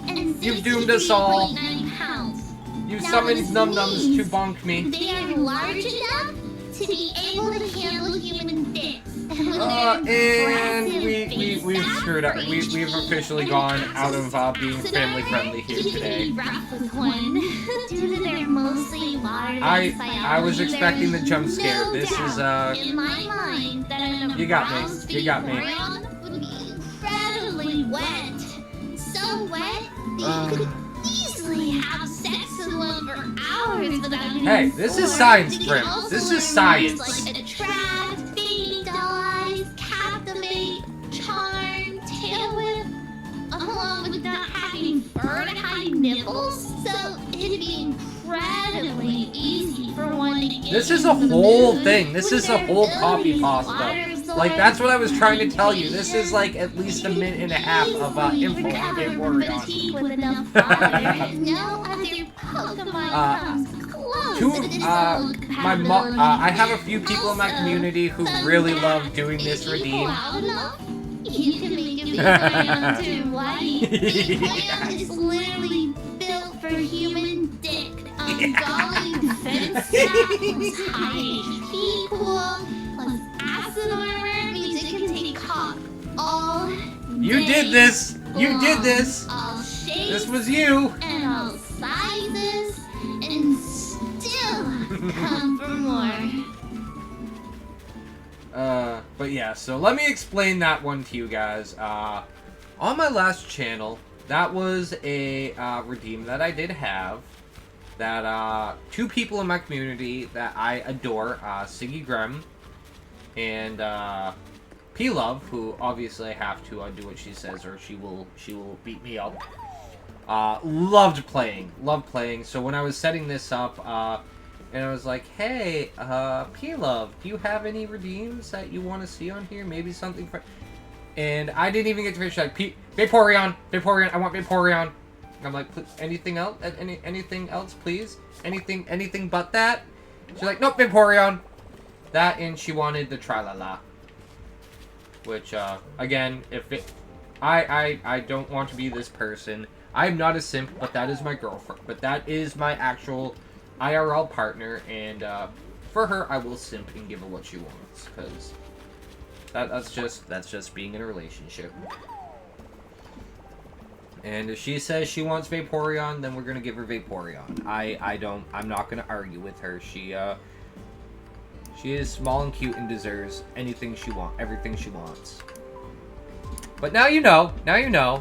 and You've doomed us all. 63.9 pounds. You Now, summoned this Num-Nums to means bonk me. They are large enough to be able to handle human dicks. And And we've screwed up. We've officially gone out of being family friendly here today. Due to their mostly water I was expecting the jump scare. This is in my mind that an You got me. aroused You got me. Vaporeon would be incredibly wet. So wet that you could easily have sex with one for hours without getting Hey, this is bored. science, They Grim. also This learn is science. words like attract, vitalize, captivate, charm, tail whip, along with not having fur to hide nipples. So it'd be incredibly easy for one to get This is a into the whole mood thing. This with is a their whole copy ability pasta. water Like, that's what I was trying to tell you. source, This is like at least a minute and a half of info on Vaporeon. with enough water. No other Pokemon comes close Two, to this my compatibility. I have a few people in my Also, community who fun really fact, love doing if this you redeem. loud enough, you can make a Vaporeon turn white. Vaporeon is literally built for human dick. Ungodly defense stat plus high HP pool plus acid armor means it can take cock all You day did this. You did long. this. All shapes This was you. and all sizes and still come for more. But yeah, so let me explain that one to you guys. On my last channel, that was a redeem that I did have. That 2 people in my community that I adore, Siggy Grem and P-Love, who obviously I have to do what she says or she will beat me up. Loved playing. So when I was setting this up, and I was like, hey, P-Love, do you have any redeems that you want to see on here? Maybe something for... And I didn't even get to finish, like, Vaporeon, I want Vaporeon. I'm like, anything else? Anything else, please? Anything but that? She's like, nope, Vaporeon. That, and she wanted the Tralala. Which, again, if it... I don't want to be this person. I'm not a simp, but that is my girlfriend. But that is my actual IRL partner, and, for her, I will simp and give her what she wants, because that's just being in a relationship. And if she says she wants Vaporeon, then we're gonna give her Vaporeon. I'm not gonna argue with her. She is small and cute and deserves anything everything she wants. But now you know. Now you know.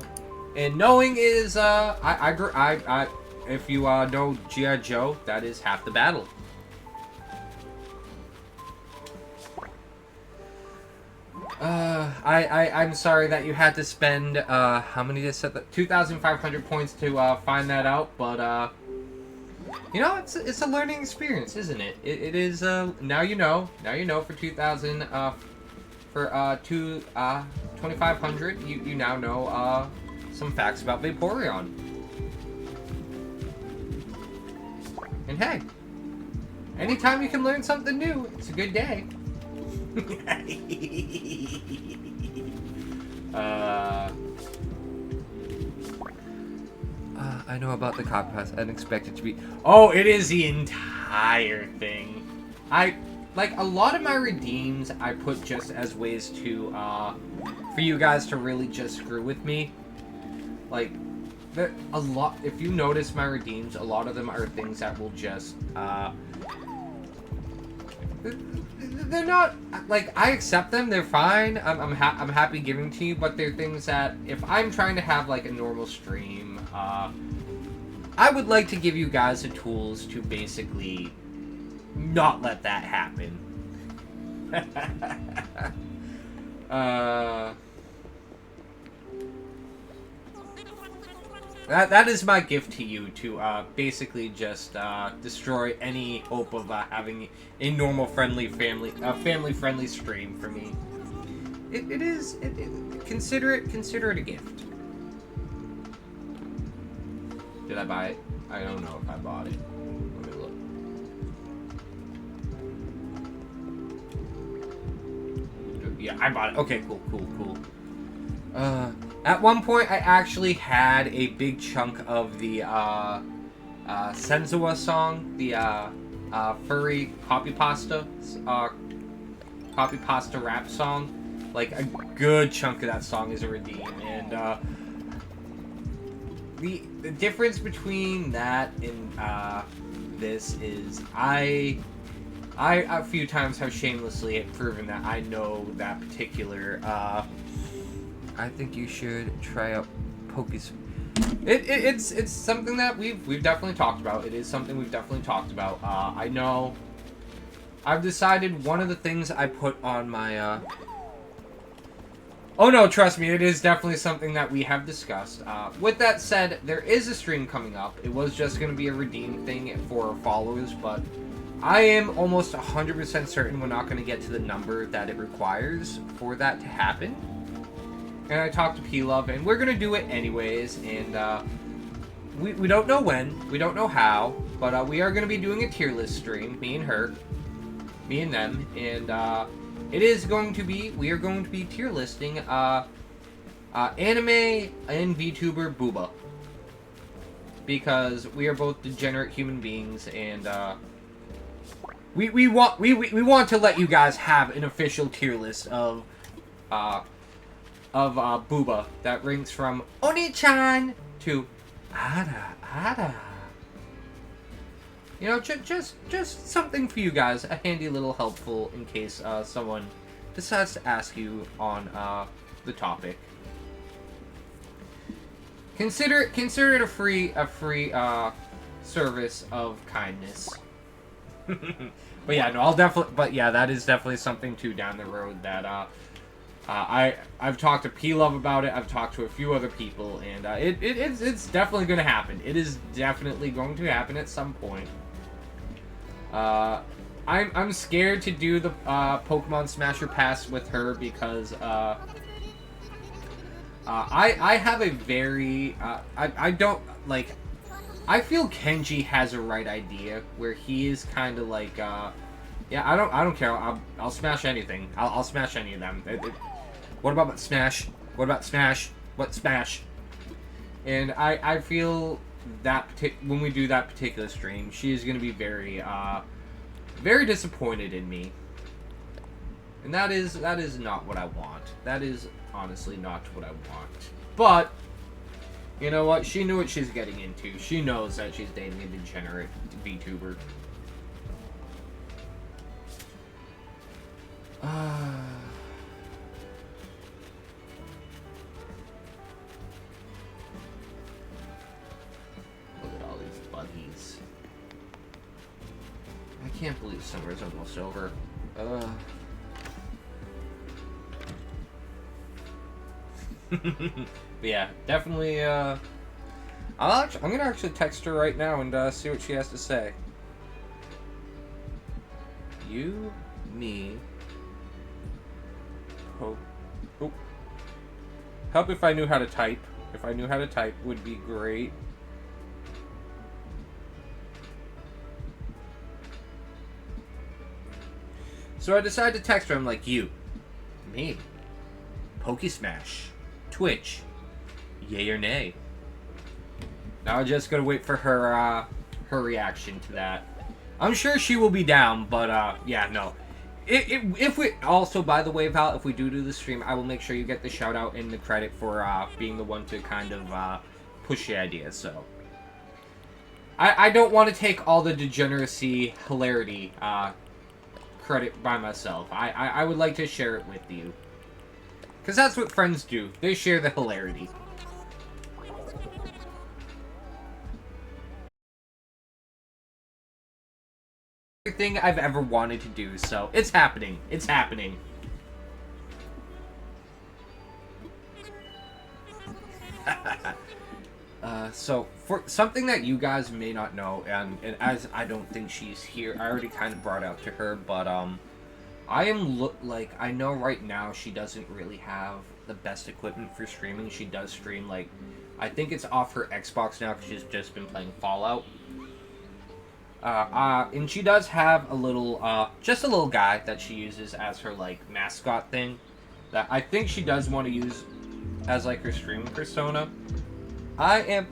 And knowing is, if you know G.I. Joe, that is half the battle. I'm sorry that you had to spend, how many did set that? 2,500 points to, find that out, but, you know, it's a learning experience, isn't it? It is, now you know for 2,000, for, 2,500, you now know, some facts about Vaporeon. And hey, anytime you can learn something new, it's a good day. I know about the copy pass. I didn't expect it to be... Oh, it is the entire thing. Like, a lot of my redeems I put just as ways to, for you guys to really just screw with me. Like, a lot... If you notice my redeems, a lot of them are things that will just, they're not, like, I accept them, they're fine, I'm happy giving to you, but they're things that, if I'm trying to have, like, a normal stream, I would like to give you guys the tools to basically not let that happen. That is my gift to you, to basically just destroy any hope of having a normal, family-friendly stream for me. Consider it a gift. Did I buy it? I don't know if I bought it. Let me look. Yeah, I bought it. Okay, cool. At one point, I actually had a big chunk of the, Senzawa song, the, furry copy pasta rap song. Like, a good chunk of that song is a redeem, and, the difference between that and, this is, I a few times have shamelessly proven that I know that particular, I think you should try out Pokis. It's something that we've definitely talked about. It is something we've definitely talked about. I know. I've decided one of the things I put on my. Oh no, trust me, it is definitely something that we have discussed. With that said, there is a stream coming up. It was just going to be a redeem thing for our followers, but I am almost 100% certain we're not going to get to the number that it requires for that to happen. And I talked to P-Love, and we're gonna do it anyways, and, we don't know when, we don't know how, but, we are gonna be doing a tier list stream, me and her, me and them, and, it is going to be, we are going to be tier listing, anime and VTuber Booba. Because we are both degenerate human beings, and, we want to let you guys have an official tier list of Booba that rings from Oni-chan to Ada. You know, just something for you guys, a handy little helpful in case someone decides to ask you on the topic. Consider it a free service of kindness. But yeah, no, I'll definitely. But yeah, that is definitely something too down the road that I've talked to P-Love about it. I've talked to a few other people, and it's definitely going to happen. It is definitely going to happen at some point. I'm scared to do the Pokemon Smasher Pass with her because I have a very I don't like. I feel Kenji has a right idea where he is kind of like yeah, I don't care. I'll smash anything. I'll smash any of them. What about Smash? What about Smash? What Smash? And I feel that when we do that particular stream, she is going to be very very disappointed in me. And that is not what I want. That is honestly not what I want. But you know what? She knew what she's getting into. She knows that she's dating a degenerate VTuber. Look at all these buggies. I can't believe summer's almost over. But yeah, definitely, I'm gonna actually text her right now and see what she has to say. You, me, oh, help if I knew how to type. If I knew how to type, would be great. So I decided to text her. I'm like, you, me, Pokesmash, Twitch, yay or nay. Now I just gotta wait for her reaction to that. I'm sure she will be down, but yeah, no. If we also, by the way, Val, if we do the stream, I will make sure you get the shout out and the credit for being the one to kind of push the idea. So I don't want to take all the degeneracy hilarity credit by myself. I would like to share it with you, because that's what friends do. They share the hilarity. Everything I've ever wanted to do, so it's happening. It's happening. So for something that you guys may not know, and as I don't think she's here, I already kind of brought out to her, but I am I know right now she doesn't really have the best equipment for streaming. She does stream, like, I think it's off her Xbox now because she's just been playing Fallout. And she does have a little, just a little guy that she uses as her, like, mascot thing. That I think she does want to use as, like, her streaming persona. I am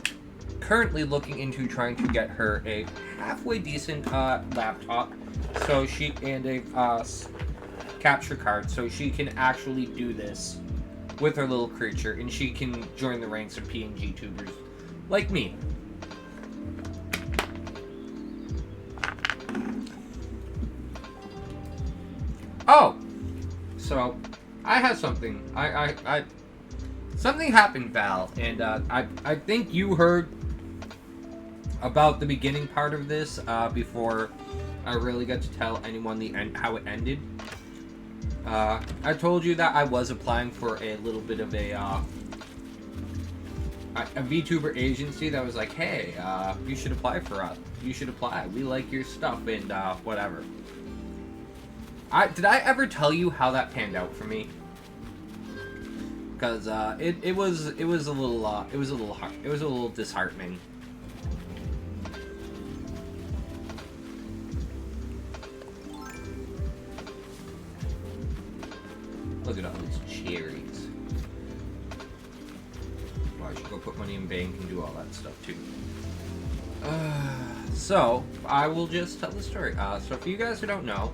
currently looking into trying to get her a halfway decent, laptop. So she, and a, capture card, so she can actually do this with her little creature, and she can join the ranks of PNG tubers like me. Oh, so I have something. Something happened, Val, and I think you heard about the beginning part of this before I really got to tell anyone the end, how it ended. I told you that I was applying for a little bit of a VTuber agency that was like, hey, you should apply for us. You should apply. We like your stuff and whatever. Did I ever tell you how that panned out for me? Because it was a little disheartening. Look at all these cherries. Well, I should go put money in bank and do all that stuff too. So I will just tell the story. So for you guys who don't know,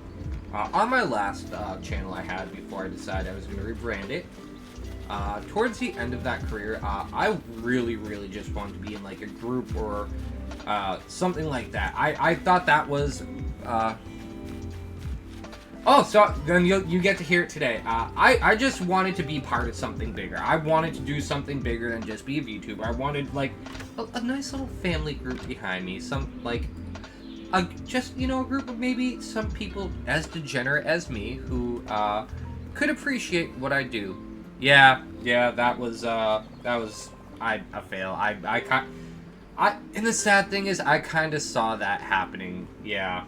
on my last channel I had before I decided I was going to rebrand it, towards the end of that career, I really just wanted to be in like a group or something like that. I thought that was oh, so then you get to hear it today. I just wanted to be part of something bigger. I wanted to do something bigger than just be a VTuber. I wanted like a nice little family group behind me, some like just, you know, a group of maybe some people as degenerate as me who could appreciate what I do. Yeah, that was a fail. And the sad thing is I kind of saw that happening. Yeah.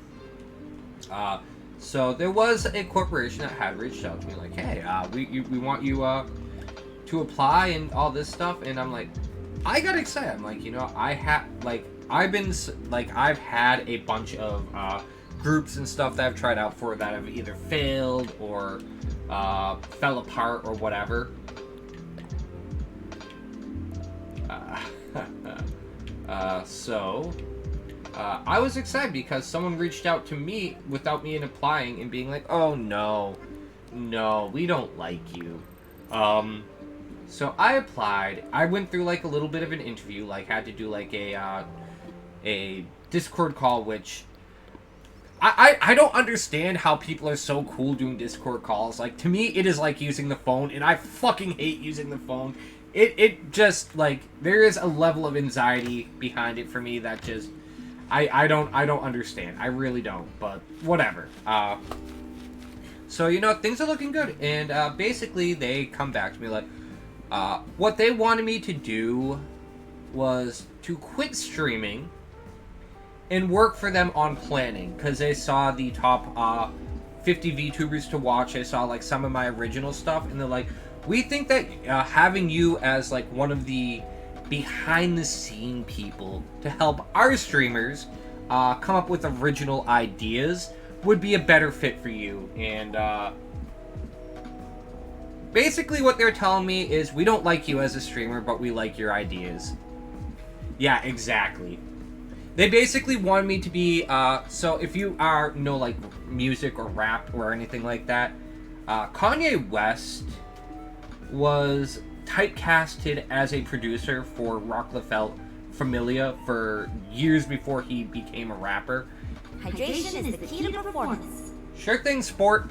So there was a corporation that had reached out to me like, hey, we want you to apply and all this stuff, and I'm like, I got excited. I'm like, you know, I've had a bunch of groups and stuff that I've tried out for that have either failed or fell apart or whatever. So I was excited because someone reached out to me without me applying and being like, "Oh no, we don't like you." So I applied. I went through like a little bit of an interview, like had to do like a Discord call, which I don't understand how people are so cool doing Discord calls. Like, to me, it is like using the phone, and I fucking hate using the phone. It just, like, there is a level of anxiety behind it for me that just, I don't understand. I really don't, but whatever. So, you know, things are looking good, and basically they come back to me like, what they wanted me to do was to quit streaming and work for them on planning, because they saw the top 50 VTubers to watch. They saw like some of my original stuff, and they're like, we think that having you as like one of the behind the scene people to help our streamers come up with original ideas would be a better fit for you. And basically what they're telling me is, we don't like you as a streamer, but we like your ideas. Yeah, exactly. They basically wanted me to be, so if you know, like, music or rap or anything like that, Kanye West was typecasted as a producer for Rock LaFelt Familia for years before he became a rapper. Hydration is the key to performance. Sure thing, sport.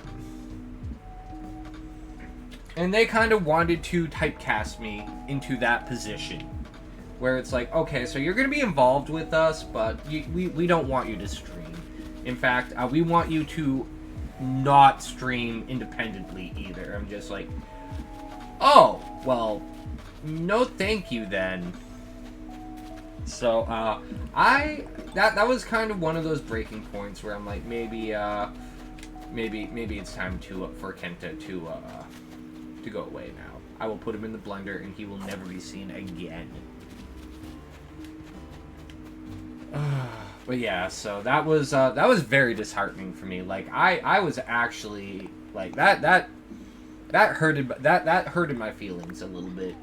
And they kind of wanted to typecast me into that position, where it's like, okay, so you're going to be involved with us, but we don't want you to stream. In fact, we want you to not stream independently either. I'm just like, oh, well, no thank you then. So, that was kind of one of those breaking points where I'm like, maybe it's time for Kenta to go away now. I will put him in the blender and he will never be seen again. But yeah, so that was very disheartening for me. Like, I was actually like that hurted my feelings a little bit.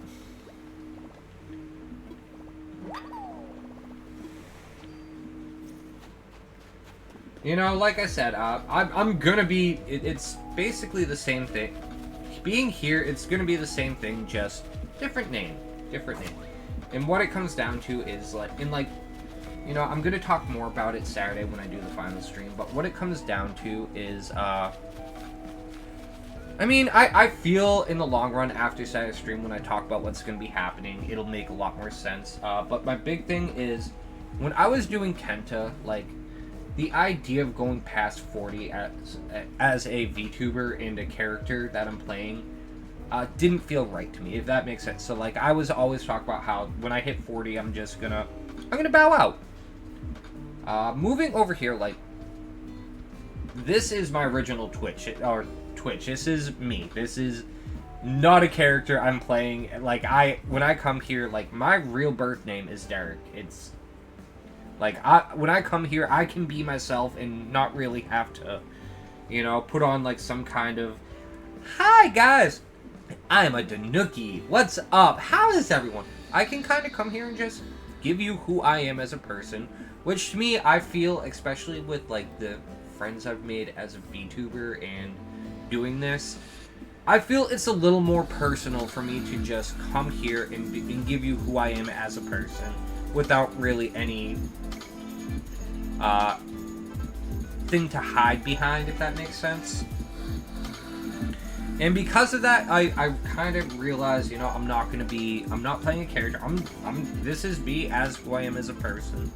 You know, like I said, I'm gonna be. It's basically the same thing. Being here, it's gonna be the same thing, just different name. And what it comes down to is like, you know, I'm gonna talk more about it Saturday when I do the final stream. But what it comes down to is, I mean, I feel in the long run after Saturday stream, when I talk about what's gonna be happening, it'll make a lot more sense. But my big thing is, when I was doing Kenta, like, the idea of going past 40 as a VTuber and a character that I'm playing didn't feel right to me, if that makes sense. So, like, I was always talking about how when I hit 40, I'm gonna bow out. Moving over here, like, this is my original Twitch. This is me. This is not a character I'm playing. Like, when I come here, like, my real birth name is Derek. It's like, when I come here, I can be myself and not really have to, you know, put on, like, some kind of, hi, guys, I'm a Danuki, what's up, how is everyone? I can kind of come here and just give you who I am as a person, which to me, I feel, especially with, like, the friends I've made as a VTuber and doing this, I feel it's a little more personal for me to just come here and give you who I am as a person, without really any thing to hide behind, if that makes sense. And because of that, I kind of realized, you know, I'm not playing a character. This is me as who I am as a person.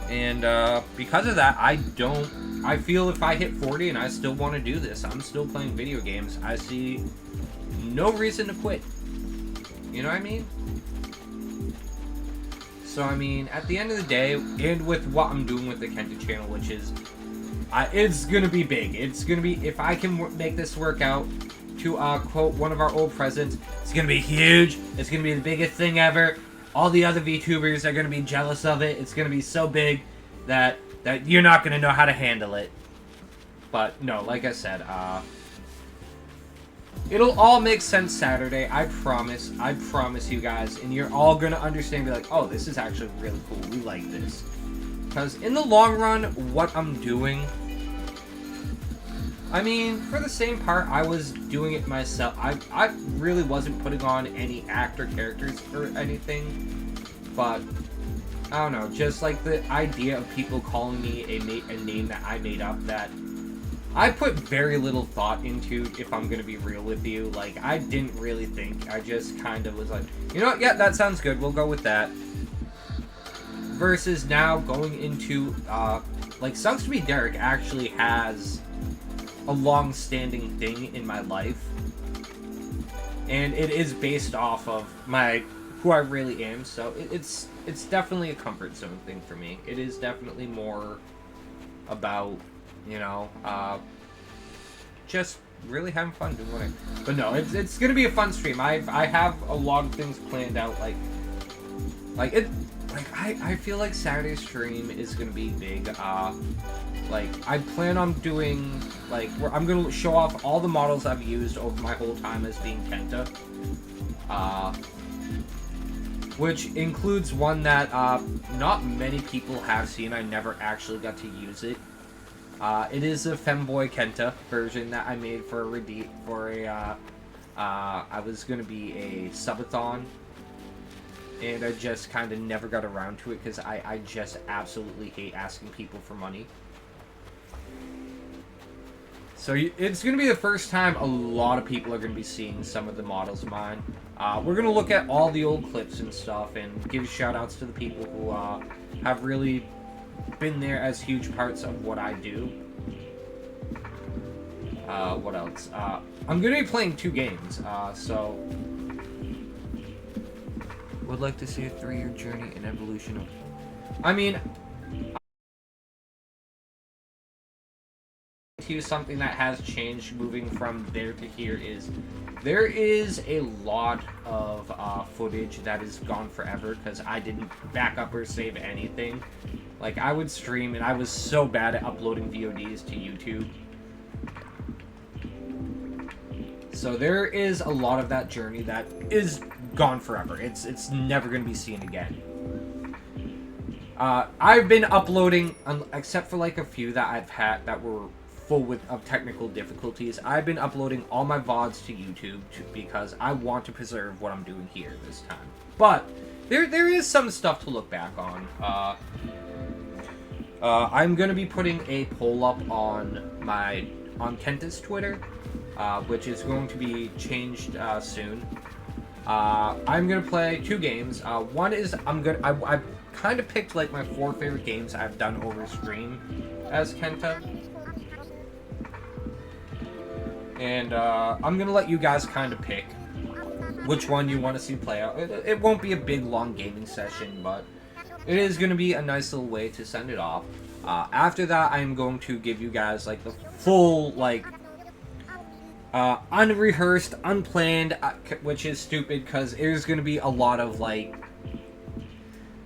And because of that, I feel if I hit 40 and I still want to do this, I'm still playing video games, I see no reason to quit. You know what I mean? So, I mean, at the end of the day, and with what I'm doing with the Kenta channel, which is, it's gonna be big. It's gonna be, if I can make this work out, to quote one of our old presidents, it's gonna be huge. It's gonna be the biggest thing ever. All the other VTubers are gonna be jealous of it. It's gonna be so big that you're not gonna know how to handle it. But no, like I said, it'll all make sense Saturday, I promise you guys, and you're all gonna understand, be like, oh, this is actually really cool, we like this. Because in the long run, what I'm doing... I mean, for the same part, I was doing it myself. I really wasn't putting on any actor characters or anything. But, I don't know, just like the idea of people calling me a name that I made up that I put very little thought into, if I'm gonna be real with you. Like, I didn't really think. I just kind of was like, you know what, yeah, that sounds good, we'll go with that. Versus now going into, like, Sucks to Be Derek actually has a long-standing thing in my life. And it is based off of who I really am, so it's definitely a comfort zone thing for me. It is definitely more about, you know, just really having fun doing it. But no, it's gonna be a fun stream. I have a lot of things planned out. I feel like Saturday stream is gonna be big. Like, I plan on doing, like, where I'm gonna show off all the models I've used over my whole time as being Kenta. Which includes one that not many people have seen. I never actually got to use it. It is a Femboy Kenta version that I made for I was gonna be a subathon, and I just kind of never got around to it because I just absolutely hate asking people for money. So it's going to be the first time a lot of people are going to be seeing some of the models of mine. We're going to look at all the old clips and stuff and give shout-outs to the people who have really been there as huge parts of what I do. What else? I'm going to be playing 2 games, so... Would like to see a 3-year journey and evolution of... I mean... Something that has changed moving from there to here is there is a lot of footage that is gone forever because I didn't back up or save anything. Like, I would stream and I was so bad at uploading VODs to YouTube. So there is a lot of that journey that is gone forever. It's never going to be seen again. I've been uploading, except for like a few that I've had that were full of technical difficulties. I've been uploading all my VODs to YouTube because I want to preserve what I'm doing here this time. But there is some stuff to look back on. I'm gonna be putting a poll up on Kenta's Twitter, which is going to be changed soon. I'm gonna play 2 games. One is I've kind of picked like my 4 favorite games I've done over stream as Kenta. And I'm going to let you guys kind of pick which one you want to see play out. It won't be a big, long gaming session, but it is going to be a nice little way to send it off. After that, I'm going to give you guys, like, the full, like, unrehearsed, unplanned, which is stupid, because there's going to be a lot of, like,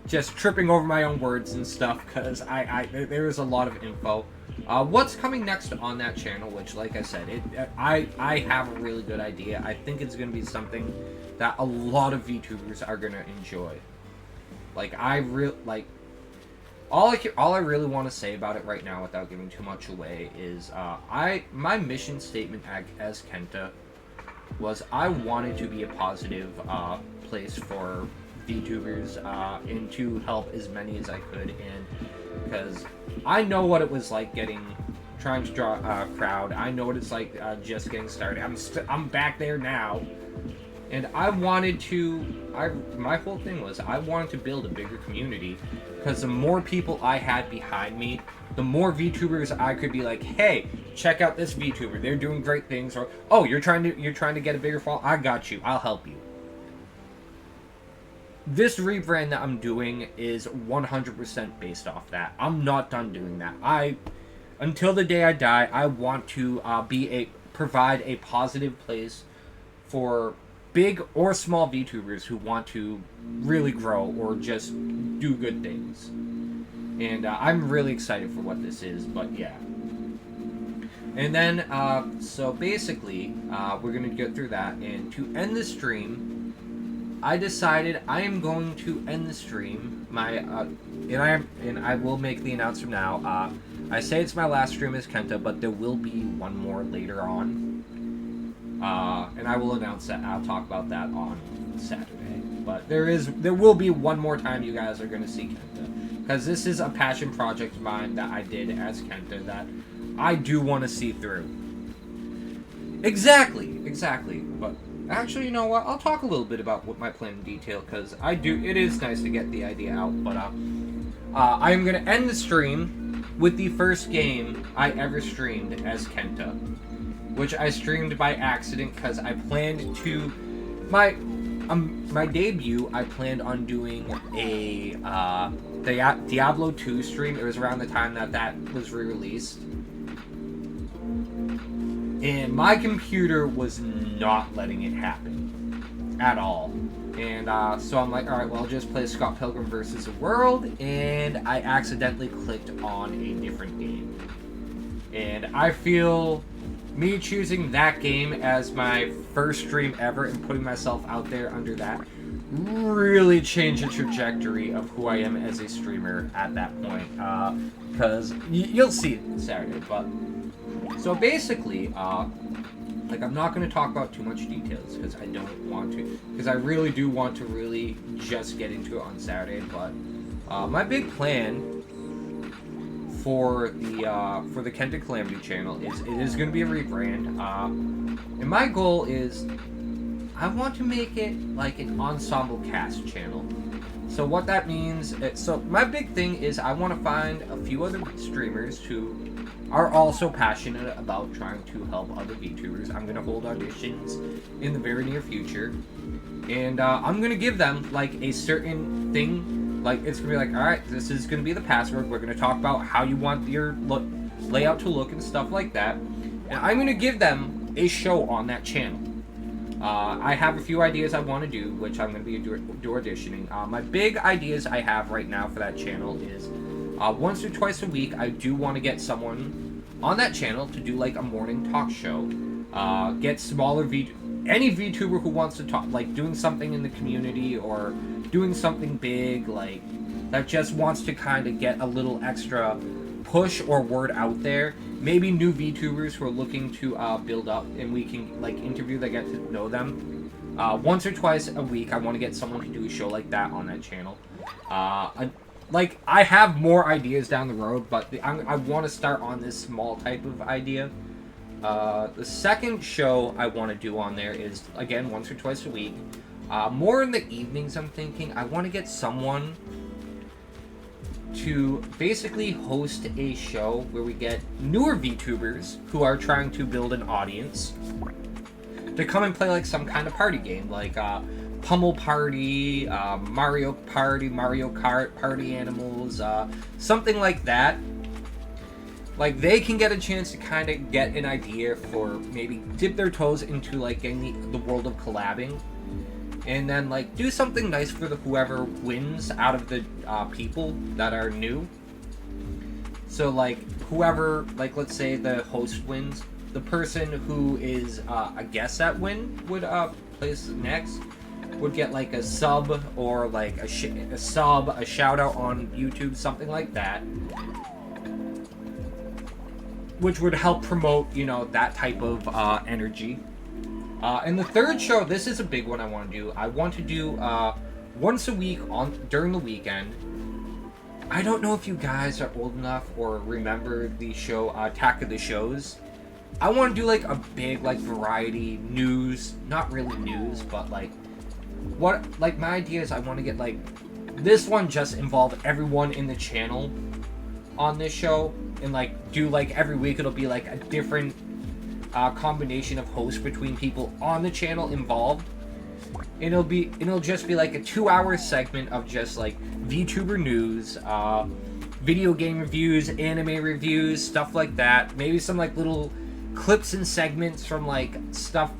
just tripping over my own words and stuff, because there is a lot of info. What's coming next on that channel, which, like I said, I have a really good idea. I think it's going to be something that a lot of VTubers are going to enjoy. Like, all I really want to say about it right now, without giving too much away, is my mission statement as Kenta was I wanted to be a positive place for VTubers and to help as many as I could, and because I know what it was like trying to draw a crowd. I know what it's like just getting started. I'm back there now, and I wanted to. My whole thing was I wanted to build a bigger community, because the more people I had behind me, the more VTubers I could be like, hey, check out this VTuber. They're doing great things. Or, oh, you're trying to get a bigger following. I got you. I'll help you. This rebrand that I'm doing is 100% based off that. I'm not done doing that. Until the day I die, I want to provide a positive place for big or small VTubers who want to really grow or just do good things. And I'm really excited for what this is, but yeah. And then, so basically, we're going to get through that, and to end the stream, I decided I am going to end the stream, and I will make the announcement now. I say it's my last stream as Kenta, but there will be one more later on. And I will announce that. I'll talk about that on Saturday. But there will be one more time you guys are going to see Kenta, because this is a passion project of mine that I did as Kenta that I do want to see through. Exactly. But actually, you know what? I'll talk a little bit about what my plan in detail, because it is nice to get the idea out. But I am going to end the stream with the first game I ever streamed as Kenta, which I streamed by accident because I planned to my debut. I planned on doing a Diablo 2 stream. It was around the time that was re-released, and my computer was not letting it happen at all. And so I'm like, alright, well, I'll just play Scott Pilgrim vs. the World, and I accidentally clicked on a different game. And I feel me choosing that game as my first stream ever and putting myself out there under that really changed the trajectory of who I am as a streamer at that point. Because you'll see it Saturday, but... So basically, like, I'm not going to talk about too much details because I don't want to, because I really do want to really just get into it on Saturday. But my big plan for the Kenta Calamity channel is it is going to be a rebrand, and my goal is I want to make it like an ensemble cast channel. So what that means, so my big thing is I want to find a few other streamers who are also passionate about trying to help other VTubers. I'm going to hold auditions in the very near future, and I'm going to give them like a certain thing. Like, it's going to be like, alright, this is going to be the password. We're going to talk about how you want your layout to look and stuff like that. And I'm going to give them a show on that channel. I have a few ideas I want to do, which I'm going to be do auditioning. My big ideas I have right now for that channel is once or twice a week, I do want to get someone on that channel to do like a morning talk show. Get smaller any VTuber who wants to talk, like doing something in the community or doing something big, like that just wants to kind of get a little extra push or word out there. Maybe new VTubers who are looking to build up, and we can like interview them, get to know them. Once or twice a week, I want to get someone to do a show like that on that channel. Like, I have more ideas down the road, but I want to start on this small type of idea. The second show I want to do on there is, again, once or twice a week. More in the evenings, I'm thinking. I want to get someone to basically host a show where we get newer VTubers who are trying to build an audience to come and play like some kind of party game, like Pummel Party, Mario Party, Mario Kart, Party Animals, something like that. Like, they can get a chance to kind of get an idea for maybe dip their toes into like getting the world of collabing, and then like do something nice for whoever wins out of the people that are new. So like whoever, like let's say the host wins, the person who is a guest that win would place next would get like a sub or like a shout out on YouTube, something like that, which would help promote, you know, that type of energy. And the third show, this is a big one I want to do. I want to do once a week during the weekend. I don't know if you guys are old enough or remember the show Attack of the Shows. I want to do like a big like variety news, not really news, but like my idea is I want to get like this one just involve everyone in the channel on this show, and like do like every week it'll be like a different combination of hosts between people on the channel involved, and it'll just be like a 2-hour segment of just like VTuber news, video game reviews, anime reviews, stuff like that. Maybe some like little clips and segments from like stuff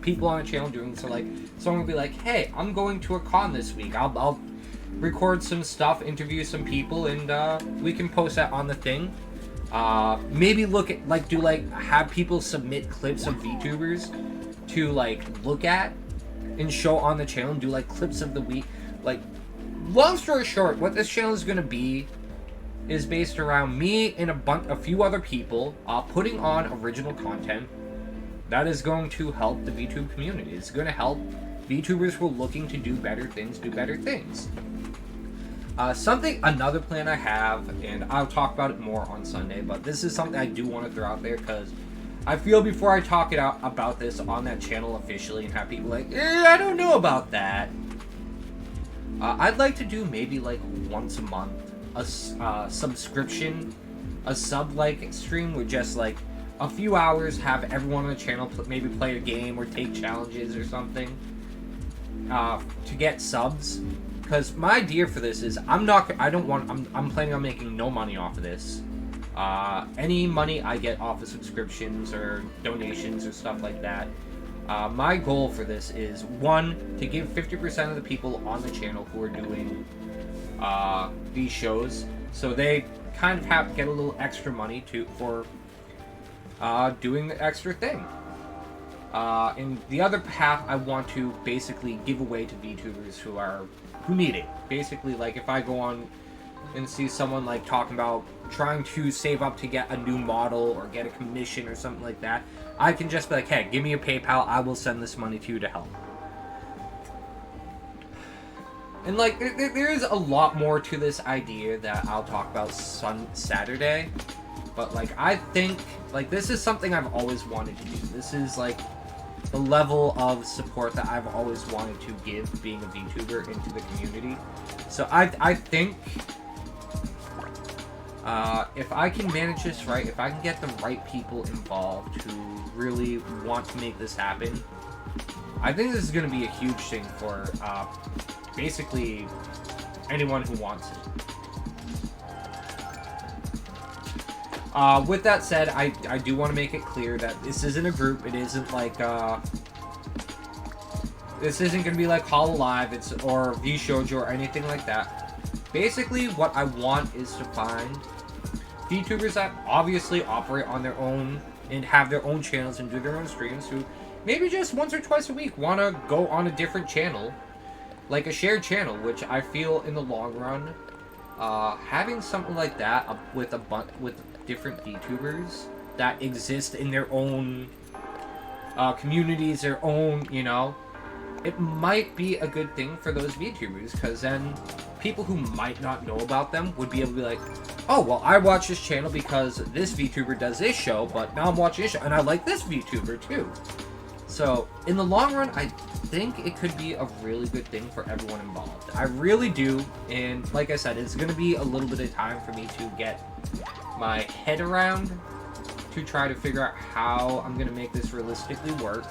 people on the channel doing. So like someone will be like, hey, I'm going to a con this week, I'll record some stuff, interview some people, and we can post that on the thing. Maybe look at like have people submit clips of VTubers to like look at and show on the channel, and do like clips of the week. Like long story short, what this channel is going to be is based around me and a few other people putting on original content that is going to help the VTube community. It's going to help VTubers who are looking to do better things do better things. Another plan I have, and I'll talk about it more on Sunday, but this is something I do want to throw out there because I feel before I talk about this on that channel officially and have people like, I don't know about that. I'd like to do maybe like once a month a subscription, a sub-like stream with just like a few hours, have everyone on the channel maybe play a game or take challenges or something to get subs. Because my idea for this is I'm planning on making no money off of this. Any money I get off of subscriptions or donations or stuff like that. My goal for this is, one, to give 50% of the people on the channel who are doing these shows, so they kind of get a little extra money for doing the extra thing. And the other half I want to basically give away to VTubers who need it. Basically, like if I go on and see someone like talking about trying to save up to get a new model or get a commission or something like that, I can just be like, hey, give me a PayPal, I will send this money to you to help. And like, there is a lot more to this idea that I'll talk about Saturday. But like, I think, like, this is something I've always wanted to do. This is like the level of support that I've always wanted to give being a VTuber into the community. So I think if I can manage this right, if I can get the right people involved who really want to make this happen, I think this is going to be a huge thing for basically anyone who wants it. With that said, I do want to make it clear that this isn't a group. It isn't like, this isn't going to be like Hololive or VShoujo or anything like that. Basically, what I want is to find VTubers that obviously operate on their own and have their own channels and do their own streams who maybe just once or twice a week want to go on a different channel, like a shared channel, which I feel in the long run, having something like that with different VTubers that exist in their own communities, their own, you know, it might be a good thing for those VTubers, because then people who might not know about them would be able to be like, oh, well, I watch this channel because this VTuber does this show, but now I'm watching this show, and I like this VTuber too. So, in the long run, I think it could be a really good thing for everyone involved. I really do, and like I said, it's going to be a little bit of time for me to get my head around to try to figure out how I'm going to make this realistically work.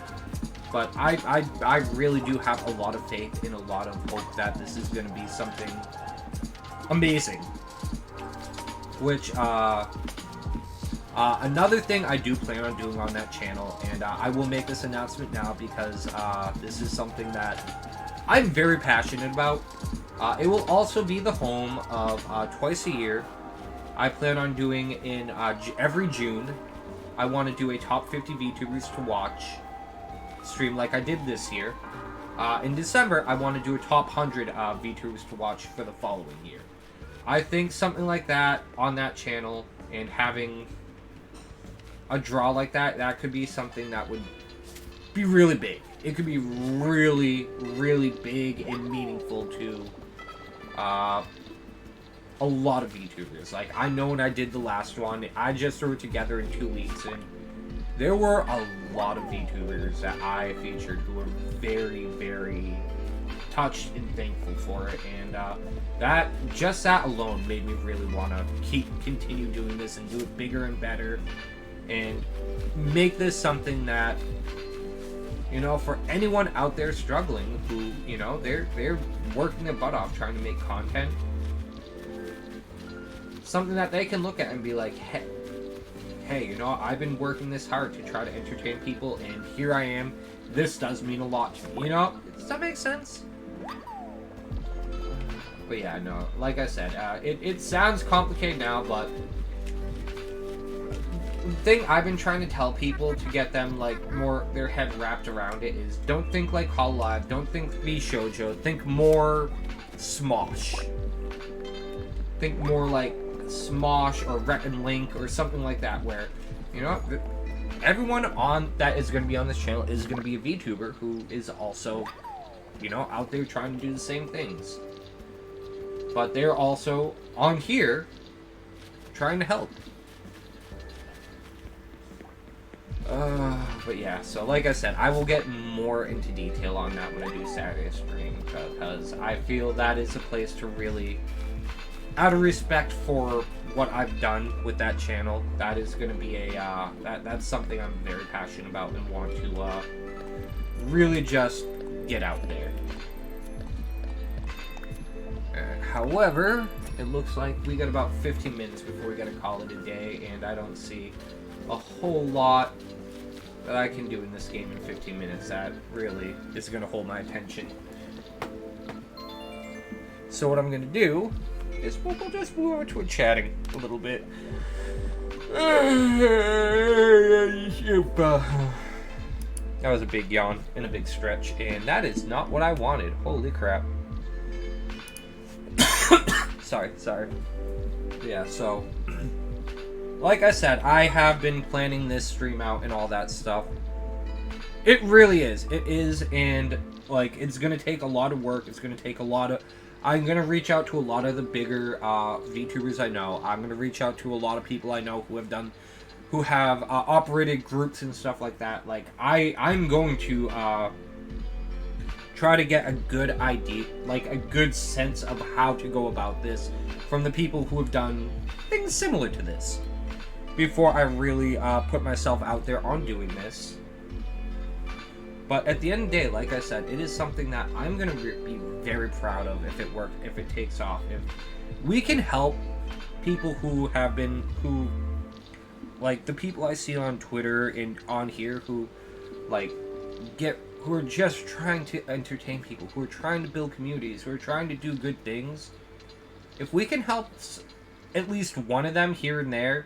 But I really do have a lot of faith and a lot of hope that this is going to be something amazing. Which, another thing I do plan on doing on that channel, and I will make this announcement now because this is something that I'm very passionate about. It will also be the home of, twice a year, I plan on doing in every June, I want to do a top 50 VTubers to watch stream like I did this year. In December, I want to do a top 100 VTubers to watch for the following year. I think something like that on that channel and having a draw like that, that could be something that would be really big. It could be really, really big and meaningful to a lot of VTubers. Like, I know when I did the last one, I just threw it together in 2 weeks, and there were a lot of VTubers that I featured who were very, very touched and thankful for it, and that alone made me really want to continue doing this and do it bigger and better, and make this something that, you know, for anyone out there struggling who, you know, they're working their butt off trying to make content, something that they can look at and be like, hey, you know, I've been working this hard to try to entertain people, and here I am. This does mean a lot to me, you know? Does that make sense? But yeah, no, like I said, it sounds complicated now, but thing I've been trying to tell people to get them, like, more their head wrapped around it is, don't think like Hololive, don't think VShojo, think more Smosh. Think more like Smosh or Rhett and Link or something like that, where, you know, everyone on that is going to be on this channel is going to be a VTuber who is also, you know, out there trying to do the same things. But they're also on here trying to help. But yeah, so like I said, I will get more into detail on that when I do Saturday stream, because I feel that is a place to really, out of respect for what I've done with that channel, that is going to be a, that's something I'm very passionate about and want to, really just get out there. However, it looks like we got about 15 minutes before we gotta call it a day, and I don't see a whole lot that I can do in this game in 15 minutes that really is gonna hold my attention. So what I'm gonna do is we'll just move over to chatting a little bit. That was a big yawn and a big stretch, and that is not what I wanted. Holy crap. Sorry. Yeah, so, like I said, I have been planning this stream out and all that stuff. It really is. It is, and, like, it's gonna take a lot of work. It's gonna take a lot of... I'm gonna reach out to a lot of the bigger VTubers I know. I'm gonna reach out to a lot of people I know who have operated groups and stuff like that. Like, I'm going to try to get a good idea, like a good sense of how to go about this from the people who have done things similar to this before I really put myself out there on doing this. But at the end of the day, like I said, it is something that I'm going to be very proud of if it works, if it takes off. If we can help people who like the people I see on Twitter and on here who, like, who are just trying to entertain people, who are trying to build communities, who are trying to do good things. If we can help at least one of them here and there,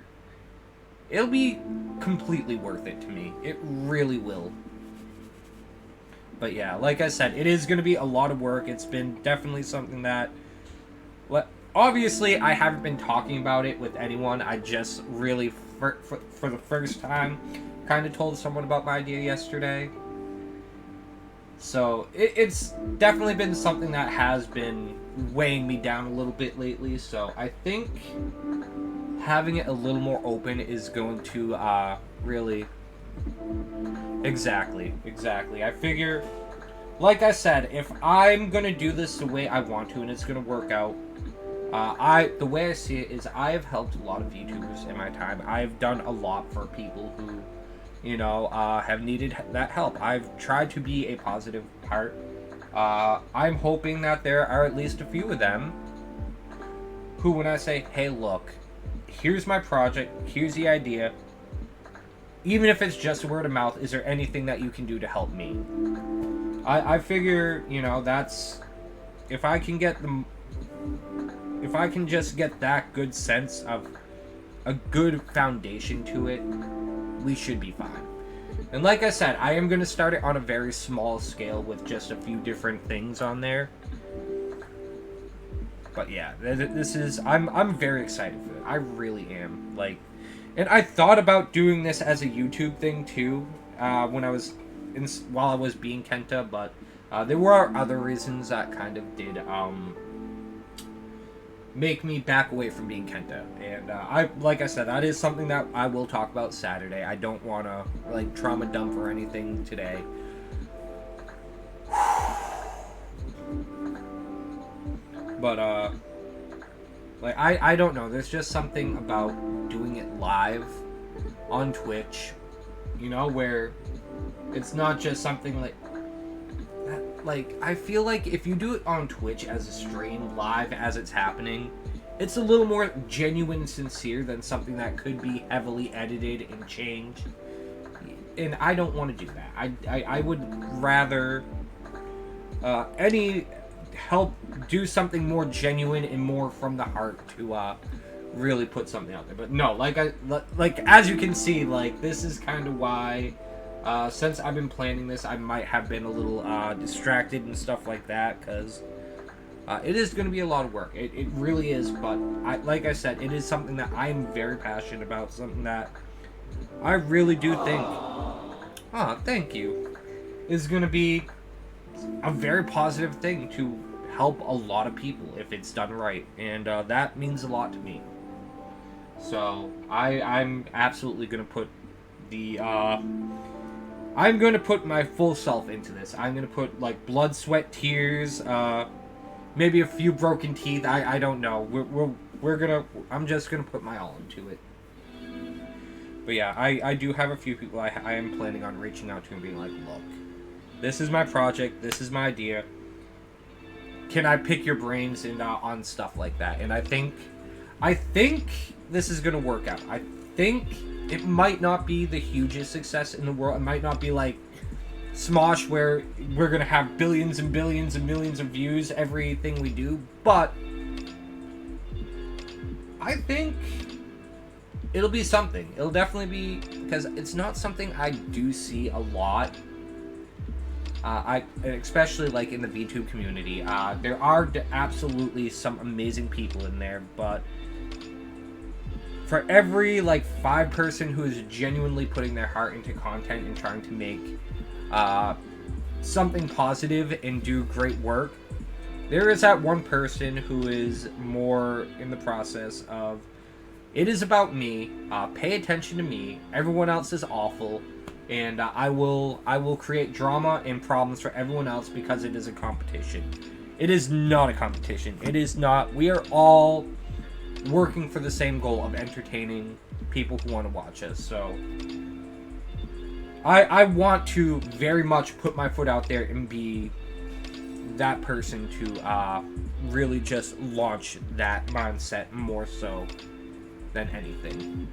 it'll be completely worth it to me. It really will. But yeah, like I said, it is going to be a lot of work. It's been definitely something that... obviously, I haven't been talking about it with anyone. I just really, for the first time, kind of told someone about my idea yesterday. So, it's definitely been something that has been weighing me down a little bit lately. So, I think having it a little more open is going to really... Exactly. I figure, like I said, if I'm going to do this the way I want to and it's going to work out, the way I see it is I have helped a lot of VTubers in my time. I've done a lot for people who, you know, have needed that help. I've tried to be a positive part. I'm hoping that there are at least a few of them who, when I say, hey, look, here's my project, here's the idea, even if it's just word of mouth, is there anything that you can do to help me? I figure, you know, that's... If I can just get that good sense of a good foundation to it, we should be fine. And like I said, I am going to start it on a very small scale with just a few different things on there. But yeah, this is... I'm very excited for it. I really am. Like... And I thought about doing this as a YouTube thing too, while I was being Kenta, but there were other reasons that kind of did make me back away from being Kenta. And like I said, that is something that I will talk about Saturday. I don't want to like trauma dump or anything today. But like, I don't know, there's just something about doing it live on Twitch, you know, where it's not just something like that. Like, I feel like if you do it on Twitch as a stream, live as it's happening, it's a little more genuine and sincere than something that could be heavily edited and changed. And I don't want to do that. I would rather help do something more genuine and more from the heart to really put something out there. But no, like as you can see, like this is kind of why since I've been planning this, I might have been a little distracted and stuff like that, because it is going to be a lot of work. It really is, but like I said, it is something that I'm very passionate about, something that I really do think, thank you, is going to be a very positive thing to help a lot of people if it's done right, and that means a lot to me. So I'm absolutely going to put the I'm going to put my full self into this. I'm going to put like blood, sweat, tears, maybe a few broken teeth. I don't know. I'm just gonna put my all into it. But yeah, I do have a few people I am planning on reaching out to and being like, look, this is my project, this is my idea. Can I pick your brains and on stuff like that? And I think this is gonna work out. I think it might not be the hugest success in the world. It might not be like Smosh, where we're gonna have billions and billions and millions of views everything we do, but I think it'll be something. It'll definitely be, because it's not something I do see a lot. Especially like in the VTube community, there are absolutely some amazing people in there, but for every like 5 person who is genuinely putting their heart into content and trying to make something positive and do great work, there is that one person who is more in the process of, it is about me, pay attention to me, everyone else is awful, and I will create drama and problems for everyone else because it is a competition. It is not a competition. It is not. We are all working for the same goal of entertaining people who want to watch us, so I want to very much put my foot out there and be that person to really just launch that mindset more so than anything.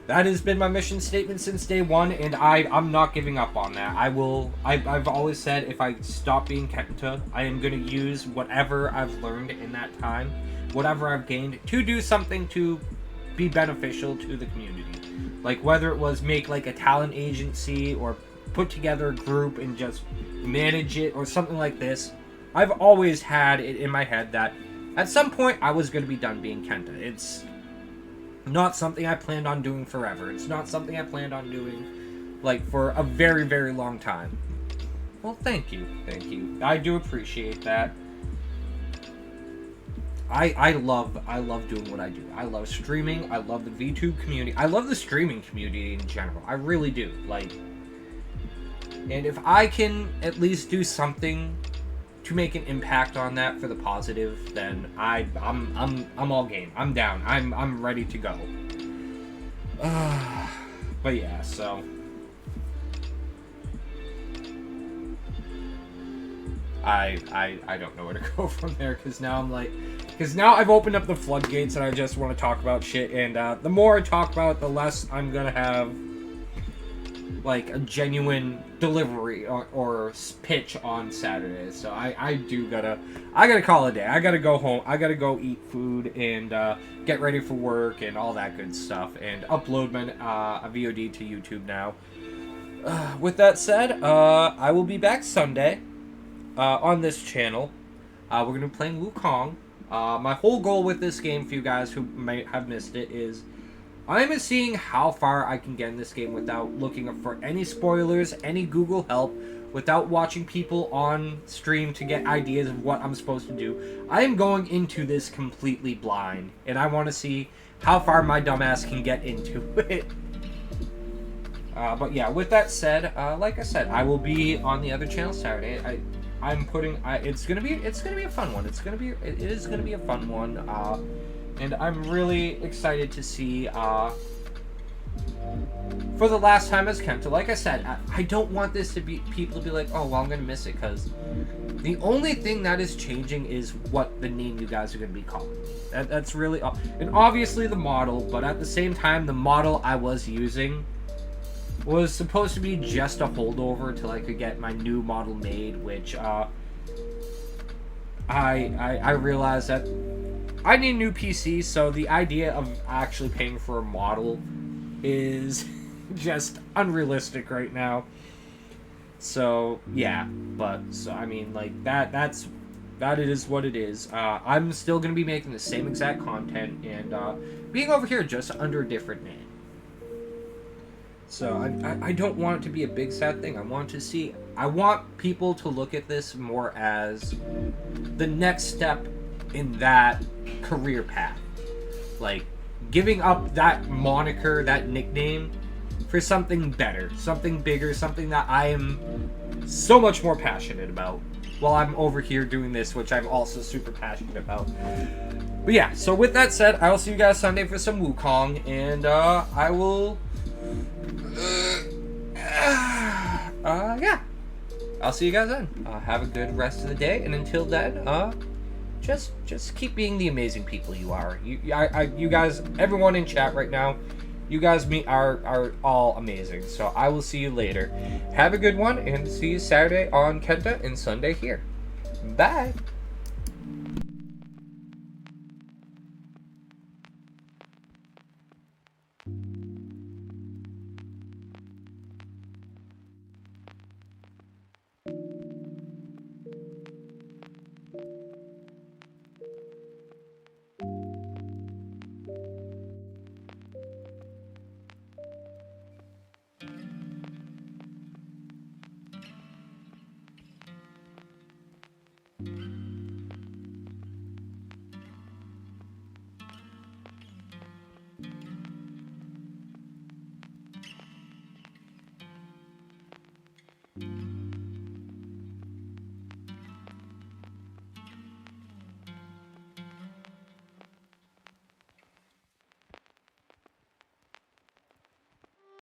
That has been my mission statement since day one, and I'm not giving up on that. I've always said if I stop being Kenta, I am going to use whatever I've learned in that time, whatever I've gained, to do something to be beneficial to the community. Like whether it was make like a talent agency or put together a group and just manage it or something like this. I've always had it in my head that at some point I was going to be done being Kenta. It's not something I planned on doing forever. It's not something I planned on doing like for a very, very long time. Well, thank you. Thank you. I do appreciate that. I love doing what I do. I love streaming. I love the VTube community. I love the streaming community in general. I really do. Like, and if I can at least do something to make an impact on that for the positive, then I'm all game. I'm down. I'm ready to go. But yeah, so I don't know where to go from there, because now I've opened up the floodgates and I just want to talk about shit, and the more I talk about it, the less I'm gonna have like a genuine delivery or pitch on Saturday. So I gotta call it a day. I gotta go home. I gotta go eat food and get ready for work and all that good stuff, and upload my a VOD to YouTube now. With that said, I will be back Sunday on this channel. We're gonna be playing Wukong. My whole goal with this game, for you guys who might have missed it, is I'm seeing how far I can get in this game without looking for any spoilers, any Google help, without watching people on stream to get ideas of what I'm supposed to do. I am going into this completely blind, and I want to see how far my dumbass can get into it. But yeah, with that said, like I said, I will be on the other channel Saturday. It's gonna be a fun one. It is gonna be a fun one. And I'm really excited to see, for the last time as Kenta. Like I said, I don't want this to be, people to be like, oh, well, I'm going to miss it, because the only thing that is changing is what the name you guys are going to be calling. That's really, and obviously the model, but at the same time, the model I was using was supposed to be just a holdover till I could get my new model made, which, I realized that I need a new PC, so the idea of actually paying for a model is just unrealistic right now. So yeah, but so I mean, like that is what it is. I'm still gonna be making the same exact content and being over here just under a different name. So I don't want it to be a big sad thing. I want people to look at this more as the next step in that career path. Like, giving up that moniker, that nickname, for something better, something bigger, something that I am so much more passionate about while I'm over here doing this, which I'm also super passionate about. But yeah, so with that said, I will see you guys Sunday for some Wukong, and I will... yeah. I'll see you guys then. Have a good rest of the day, and until then, just keep being the amazing people you are. You guys, everyone in chat right now, you guys are all amazing. So I will see you later. Have a good one, and see you Saturday on Kenta and Sunday here. Bye.